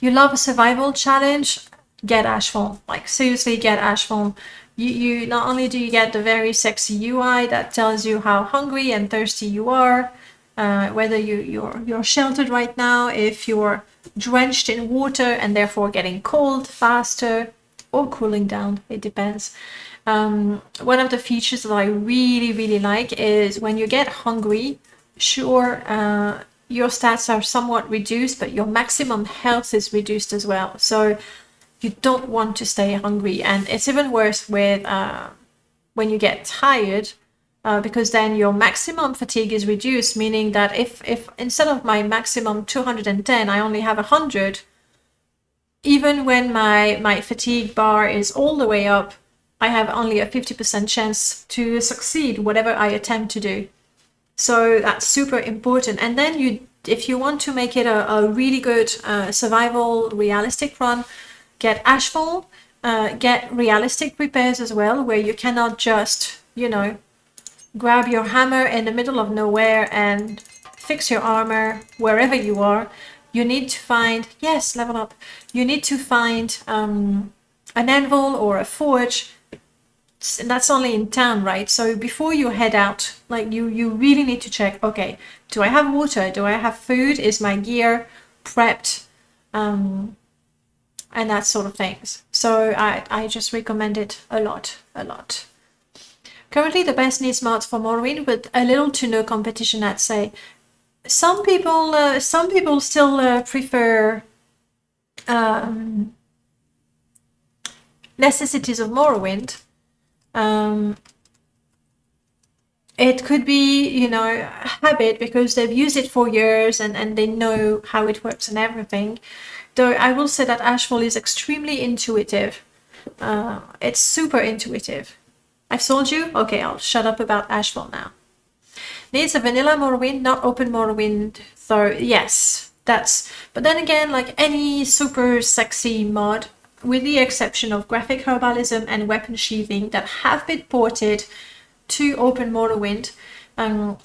You love a survival challenge? Get Ashfall. Like, seriously, get Ashfall. You not only do you get the very sexy UI that tells you how hungry and thirsty you are, whether you're sheltered right now, if you're drenched in water and therefore getting cold faster, or cooling down, it depends. One of the features that I really like is when you get hungry, sure, your stats are somewhat reduced, but your maximum health is reduced as well. So you don't want to stay hungry. And it's even worse with when you get tired, because then your maximum fatigue is reduced, meaning that if instead of my maximum 210, I only have 100, even when my fatigue bar is all the way up, I have only a 50% chance to succeed whatever I attempt to do. So that's super important. And then if you want to make it a really good survival realistic run, get Ashfall, get realistic repairs as well, where you cannot just, you know, grab your hammer in the middle of nowhere and fix your armor wherever you are. You need to find, yes, level up. You need to find an anvil or a forge. And that's only in town, right? So before you head out, like you really need to check, okay, do I have water? Do I have food? Is my gear prepped? And that sort of things. So I just recommend it a lot. Currently the best needs mods for Morrowind with a little to no competition, I'd say. Some people still prefer necessities of Morrowind. It could be, you know, habit because they've used it for years and they know how it works and everything. Though I will say that Ashfall is extremely intuitive. It's super intuitive. I've sold you? Okay, I'll shut up about Ashfall now. Needs a vanilla Morrowind, not open Morrowind, though. Yes, but then again, like any super sexy mod, with the exception of graphic herbalism and weapon sheathing that have been ported to open Morrowind,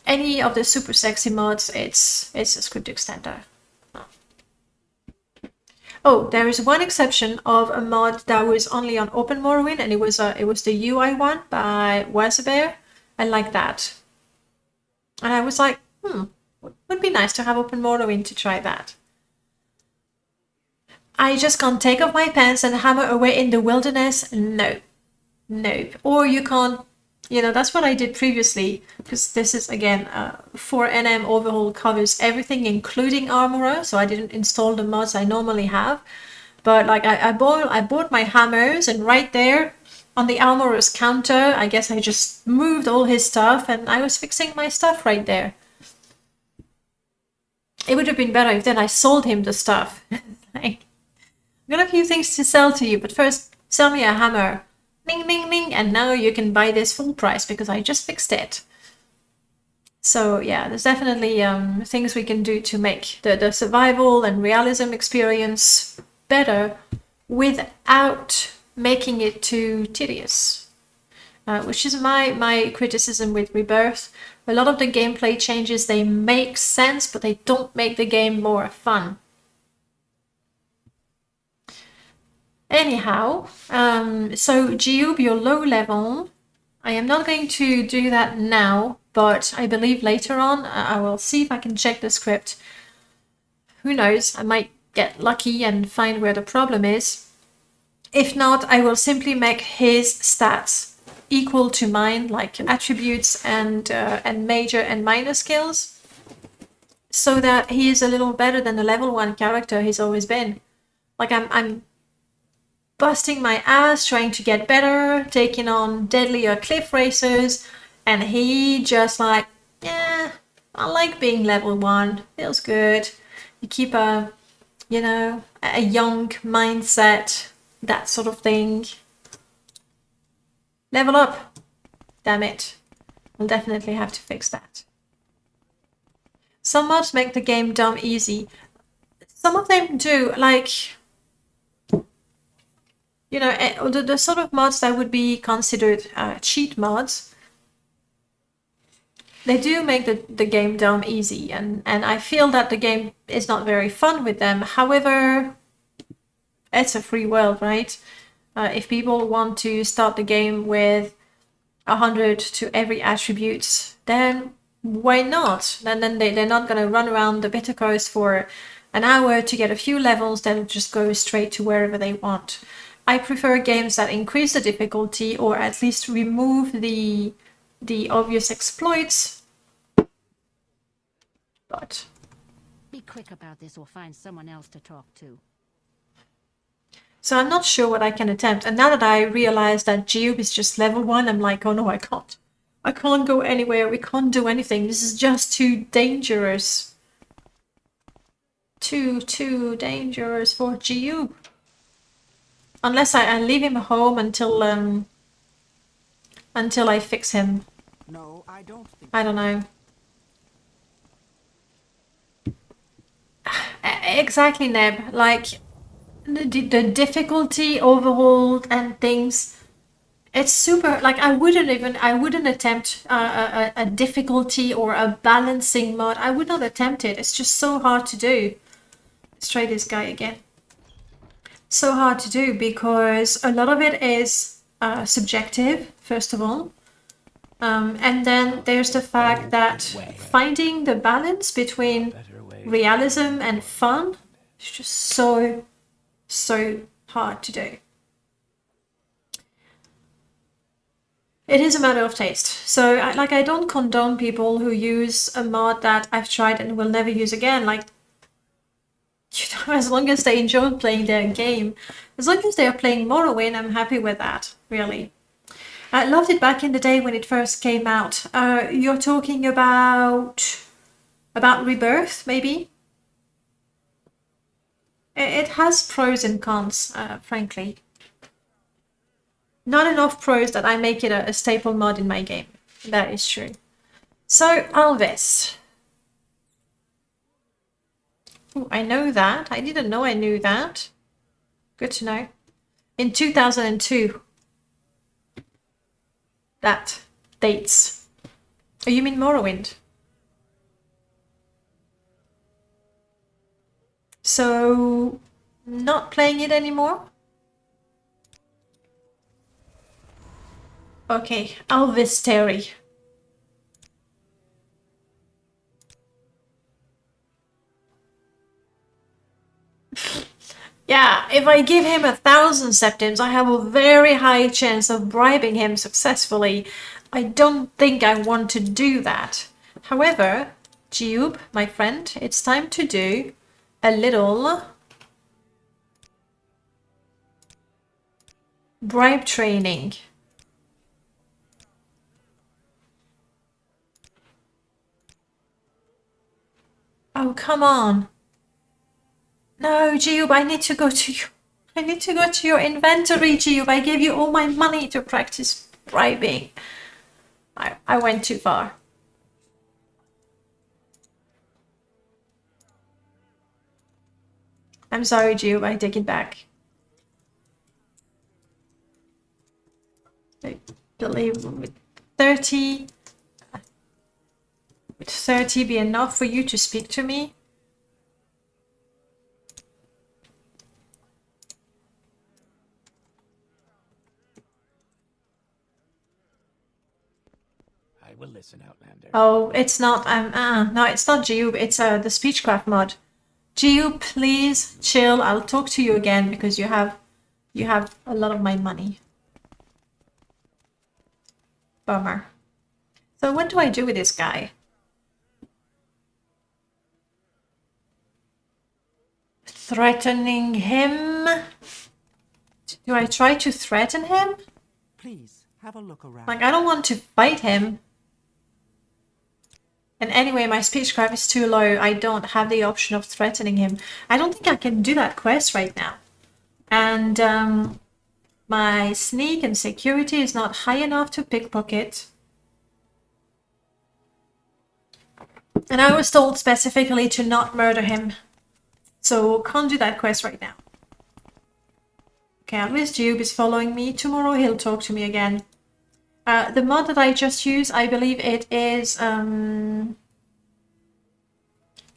any of the super sexy mods, it's a script extender. Oh, there is one exception of a mod that was only on open Morrowind, and it was the UI one by Wazabear. I like that. And I was like, would be nice to have open Morrowind to try that. I just can't take off my pants and hammer away in the wilderness. No. Or you can't, you know, that's what I did previously, because this is, again, 4NM overhaul covers everything, including Armorer, so I didn't install the mods I normally have. But, like, I bought my hammers, and right there, on the Armorer's counter, I guess I just moved all his stuff, and I was fixing my stuff right there. It would have been better if then I sold him the stuff. Like, I've got a few things to sell to you, but first, sell me a hammer. Ding, ding, ding, and now you can buy this full price because I just fixed it. So yeah, there's definitely things we can do to make the survival and realism experience better without making it too tedious. Which is my criticism with Rebirth. A lot of the gameplay changes, they make sense, but they don't make the game more fun. Anyhow, so Jiub, you're low level. I am not going to do that now, but I believe later on I will see if I can check the script. Who knows, I might get lucky and find where the problem is. If not, I will simply make his stats equal to mine, like attributes and major and minor skills, so that he is a little better than the level 1 character he's always been. Like I'm busting my ass trying to get better, taking on deadlier cliff racers, and he just like, yeah, I like being level 1, feels good. You keep a, you know, a young mindset, that sort of thing. Level up. Damn it. I'll definitely have to fix that. Some mods make the game dumb easy. Some of them do, like, you know, the sort of mods that would be considered cheat mods. They do make the game dumb easy, and I feel that the game is not very fun with them. However, it's a free world, right? If people want to start the game with 100 to every attribute, then why not? Then they're not going to run around the Bitter Coast for an hour to get a few levels. They'll just go straight to wherever they want. I prefer games that increase the difficulty or at least remove the obvious exploits. But Be quick about this or find someone else to talk to. so I'm not sure what I can attempt. And now that I realize that Jiub is just level 1, I'm like, oh no, I can't. I can't go anywhere. We can't do anything. This is just too dangerous. Too dangerous for Jiub. Unless I leave him home until until I fix him. No, I don't think. I don't know. Exactly, Neb. Like the difficulty overhaul and things. It's super. Like I wouldn't attempt a difficulty or a balancing mod. I would not attempt it. It's just so hard to do. Let's try this guy again. So hard to do because a lot of it is subjective, first of all. And then there's the fact that finding the balance between realism and fun is just so hard to do. It is a matter of taste. So I don't condone people who use a mod that I've tried and will never use again. Like, you know, as long as they enjoy playing their game, as long as they are playing Morrowind, I'm happy with that, really. I loved it back in the day when it first came out. You're talking about Rebirth, maybe? It has pros and cons, frankly. Not enough pros that I make it a staple mod in my game. That is true. So, Alvis. Ooh, I know that. I didn't know I knew that. Good to know. In 2002. That dates. Oh, you mean Morrowind? So, not playing it anymore? Okay, Alvis Terry. Yeah, if I give him 1,000 septims, I have a very high chance of bribing him successfully. I don't think I want to do that. However, Jiub, my friend, it's time to do a little bribe training. Oh, come on. No, Jiub, I need to go to your inventory, Jiub. I gave you all my money to practice bribing. I went too far. I'm sorry, Jiub, I take it back. I believe with 30... Would 30 be enough for you to speak to me? I will listen, Outlander. Oh, it's not, no, it's not Jiub, it's the Speechcraft mod. Jiub, please chill. I'll talk to you again because you have a lot of my money. Bummer. So what do I do with this guy? Threatening him? Do I try to threaten him? Please have a look around. Like, I don't want to fight him. And anyway, my speechcraft is too low. I don't have the option of threatening him. I don't think I can do that quest right now. And my sneak and security is not high enough to pickpocket. And I was told specifically to not murder him. So can't do that quest right now. Okay, at least Jiub is following me. Tomorrow he'll talk to me again. The mod that I just used, I believe it is one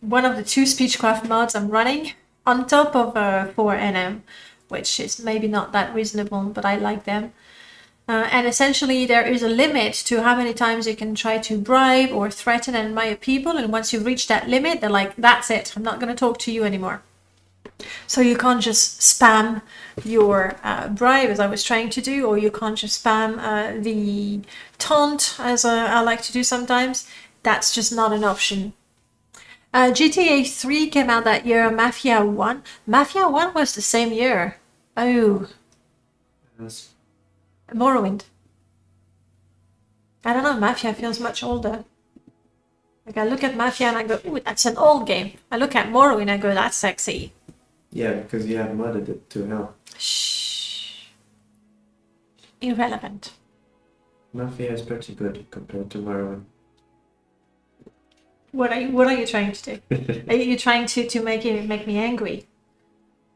of the 2 Speechcraft mods I'm running on top of 4NM, which is maybe not that reasonable, but I like them. And essentially there is a limit to how many times you can try to bribe or threaten and admire people, and once you've reached that limit, they're like, that's it, I'm not going to talk to you anymore. So you can't just spam your bribe as I was trying to do, or you can't just spam the taunt as I like to do sometimes. That's just not an option. GTA 3 came out that year, Mafia 1. Mafia 1 was the same year. Oh. Yes. Morrowind. I don't know, Mafia feels much older. Like I look at Mafia and I go, ooh, that's an old game. I look at Morrowind and I go, that's sexy. Yeah, because you have modded it to hell. Shh. Irrelevant. Mafia is pretty good compared to Morrowind. What are you trying to do? Are you trying to make me angry?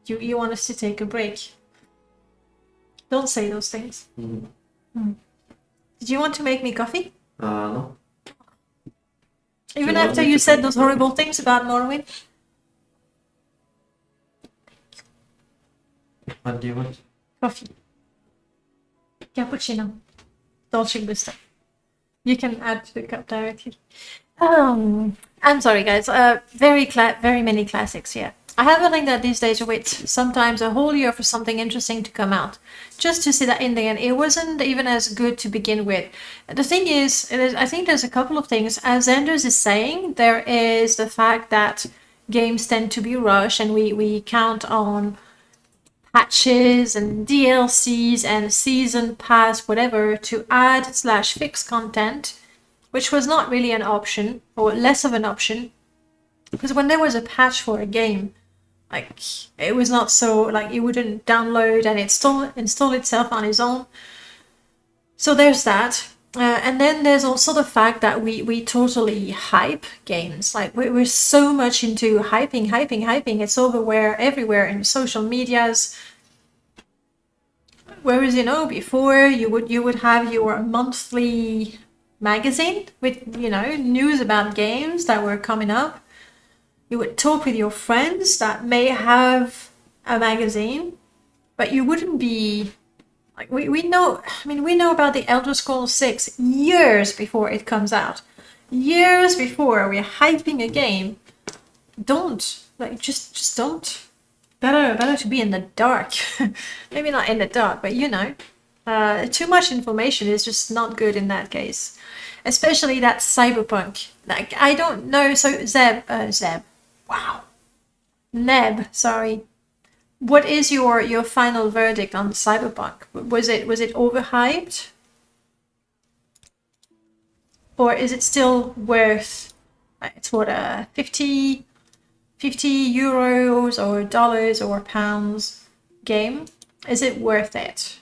You want us to take a break? Don't say those things. Did you want to make me coffee? No. Even you want after me you to said make those you horrible things about Morrowind? What do you want? Coffee. Cappuccino. Dolce Gusto. You can add to the cup directly. I'm sorry, guys. Very many classics here. I have a feeling that these days we wait sometimes a whole year for something interesting to come out, just to see that in the end it wasn't even as good to begin with. The thing is, I think there's a couple of things. As Anders is saying, there is the fact that games tend to be rushed, and we count on patches and DLCs and season pass, whatever, to add/fix content, which was not really an option, or less of an option, because when there was a patch for a game, like, it was not so, like, it wouldn't download and install itself on its own. So there's that. And then there's also the fact that we totally hype games. Like, we're so much into hyping. It's everywhere in social medias. Whereas, before you would have your monthly magazine with, news about games that were coming up. You would talk with your friends that may have a magazine, but you wouldn't be like, we know about the Elder Scrolls 6 years before it comes out. Years before we're hyping a game. Don't, like, just don't. Better to be in the dark. Maybe not in the dark, but too much information is just not good in that case. Especially that cyberpunk. Like, I don't know. So Zeb. Wow. Neb, sorry. What is your final verdict on Cyberpunk? Was it overhyped? Or is it still worth, it's what, 50 euros or dollars or pounds game? Is it worth it?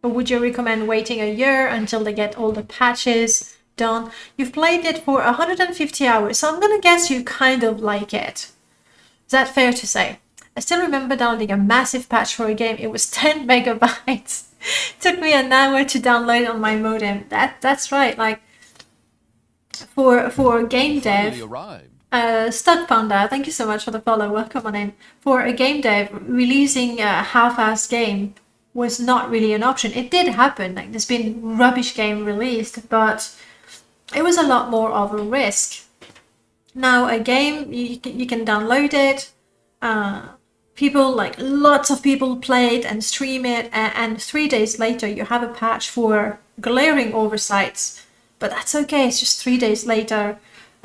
Or would you recommend waiting a year until they get all the patches done? You've played it for 150 hours, so I'm gonna guess you kind of like it. Is that fair to say? I still remember downloading a massive patch for a game. It was 10 megabytes. It took me an hour to download on my modem. That's right. Like, for game dev, Stuck Panda, thank you so much for the follow. Welcome on in. For a game dev, releasing a half-assed game was not really an option. It did happen. Like, there's been rubbish game released, but it was a lot more of a risk. Now, a game, you can download it. Lots of people play it and stream it, and 3 days later you have a patch for glaring oversights. But that's okay, it's just 3 days later.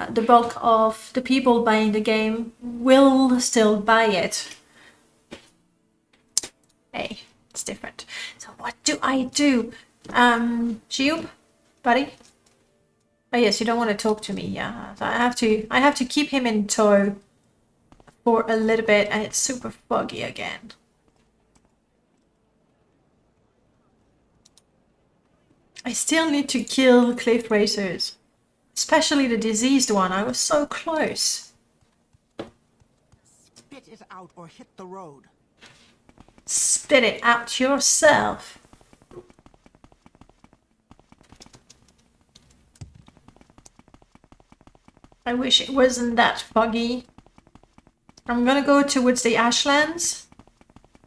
The bulk of the people buying the game will still buy it. Hey, it's different. So what do I do? Jiub, buddy? Oh yes, you don't want to talk to me, yeah. So I have to keep him in tow for a little bit, and it's super foggy again. I still need to kill cliff racers, especially the diseased one. I was so close. Spit it out or hit the road. Spit it out yourself. I wish it wasn't that foggy. I'm gonna go towards the Ashlands.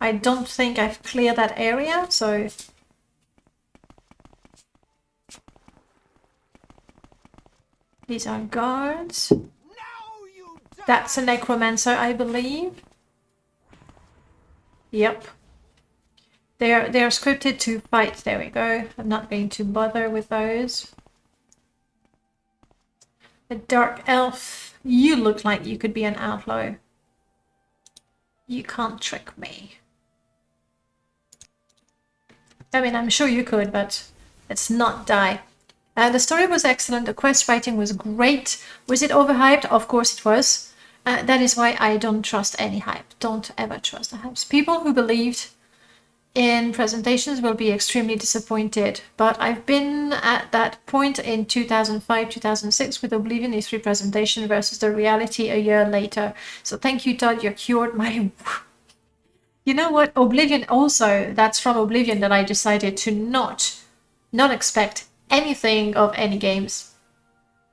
I don't think I've cleared that area, so... These are guards. That's a necromancer, I believe. Yep. They're scripted to fight. There we go. I'm not going to bother with those. The dark elf. You look like you could be an outlaw. You can't trick me. I mean, I'm sure you could, but let's not die. The story was excellent. The quest writing was great. Was it overhyped? Of course it was. That is why I don't trust any hype. Don't ever trust the hypes. People who believed in presentations will be extremely disappointed, but I've been at that point in 2005, 2006 with Oblivion E3 presentation versus the reality a year later. So thank you, Todd, you cured my... You know what, Oblivion also, that's from Oblivion that I decided to not expect anything of any games.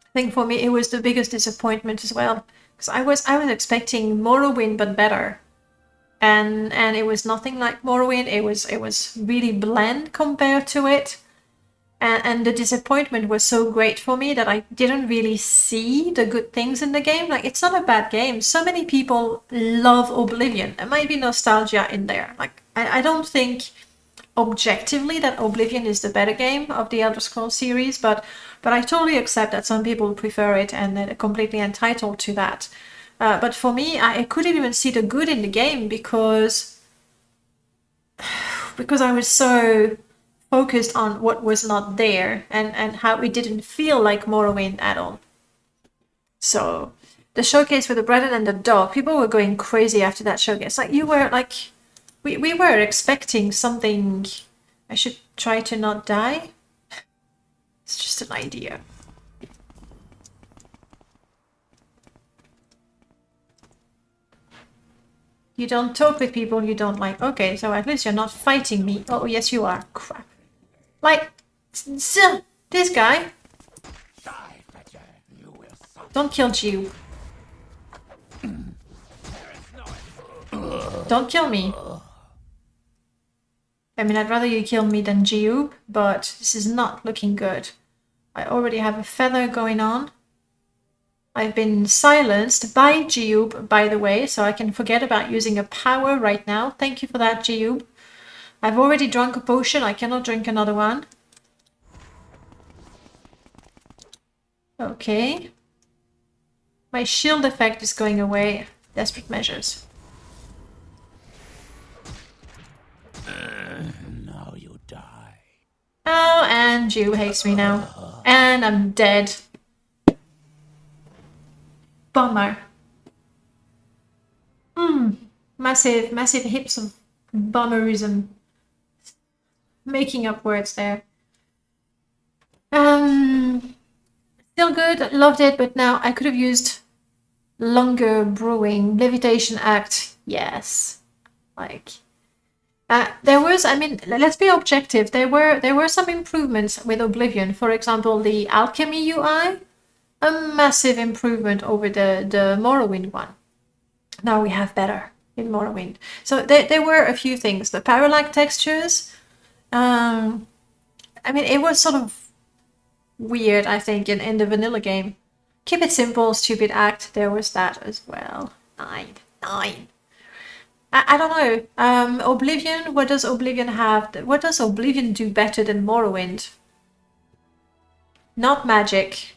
I think for me it was the biggest disappointment as well, because I was expecting Morrowind but better. And it was nothing like Morrowind. It was really bland compared to it, and the disappointment was so great for me that I didn't really see the good things in the game. Like, it's not a bad game. So many people love Oblivion. There might be nostalgia in there. Like, I don't think objectively that Oblivion is the better game of the Elder Scrolls series, but I totally accept that some people prefer it and they're completely entitled to that. But for me, I couldn't even see the good in the game because I was so focused on what was not there and how it didn't feel like Morrowind at all. So the showcase for the Brethren and the Dog, people were going crazy after that showcase. Like, you were like, we were expecting something. I should try to not die. It's just an idea. You don't talk with people you don't like. Okay, so at least you're not fighting me. Oh, yes, you are. Crap. Like, this guy. Don't kill Jiub. Don't kill me. I mean, I'd rather you kill me than Jiub, but this is not looking good. I already have a feather going on. I've been silenced by Jiub, by the way, so I can forget about using a power right now. Thank you for that, Jiub. I've already drunk a potion. I cannot drink another one. Okay. My shield effect is going away. Desperate measures. Now you die. Oh, and Jiub hates me now. And I'm dead. Bummer. Massive hips of bummerism. Making up words there. Still good, loved it, but now I could have used longer brewing. Levitation Act, yes. Like, there was, I mean, let's be objective. There were some improvements with Oblivion. For example, the alchemy UI. A massive improvement over the Morrowind one. Now we have better in Morrowind. So there were a few things. The parallax textures. I mean, it was sort of weird, I think, in the vanilla game. Keep it simple, stupid act. There was that as well. 9. I don't know. Oblivion, what does Oblivion have? What does Oblivion do better than Morrowind? Not magic.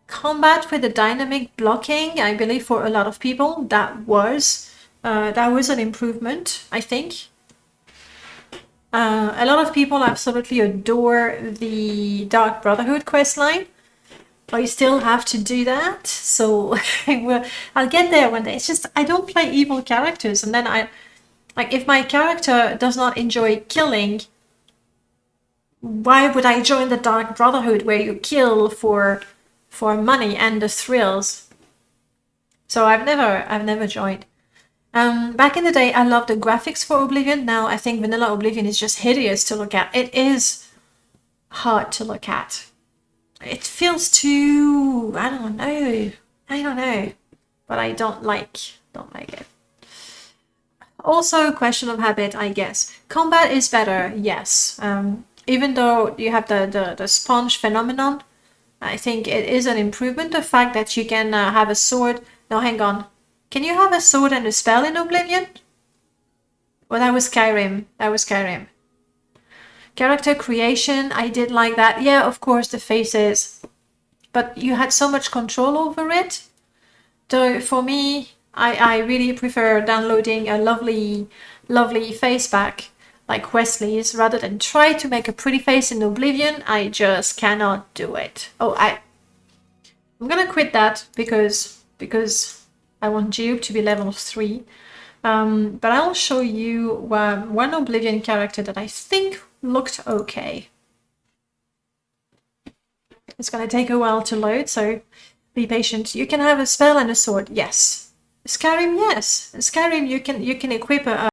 Combat with the dynamic blocking, I believe for a lot of people that was an improvement, I think. A lot of people absolutely adore the Dark Brotherhood questline. I still have to do that, so I'll get there one day. It's just I don't play evil characters, and then if my character does not enjoy killing, why would I join the Dark Brotherhood where you kill for money and the thrills? So I've never joined. Back in the day, I loved the graphics for Oblivion. Now I think vanilla Oblivion is just hideous to look at. It is hard to look at. It feels too, I don't know, but I don't like it. Also, question of habit, I guess. Combat is better, yes. Even though you have the sponge phenomenon, I think it is an improvement. The fact that you can have a sword. No, hang on. Can you have a sword and a spell in Oblivion? Well, that was Skyrim. Character creation, I did like that. Yeah, of course, the faces. But you had so much control over it. So for me, I really prefer downloading a lovely face pack like Wesley's rather than try to make a pretty face in Oblivion. I just cannot do it. Oh, I'm gonna quit that because I want Jiub to be level 3. But I'll show you one Oblivion character that I think looked okay. It's going to take a while to load, so be patient. You can have a spell and a sword, yes. Skyrim, yes. Skyrim, you can equip a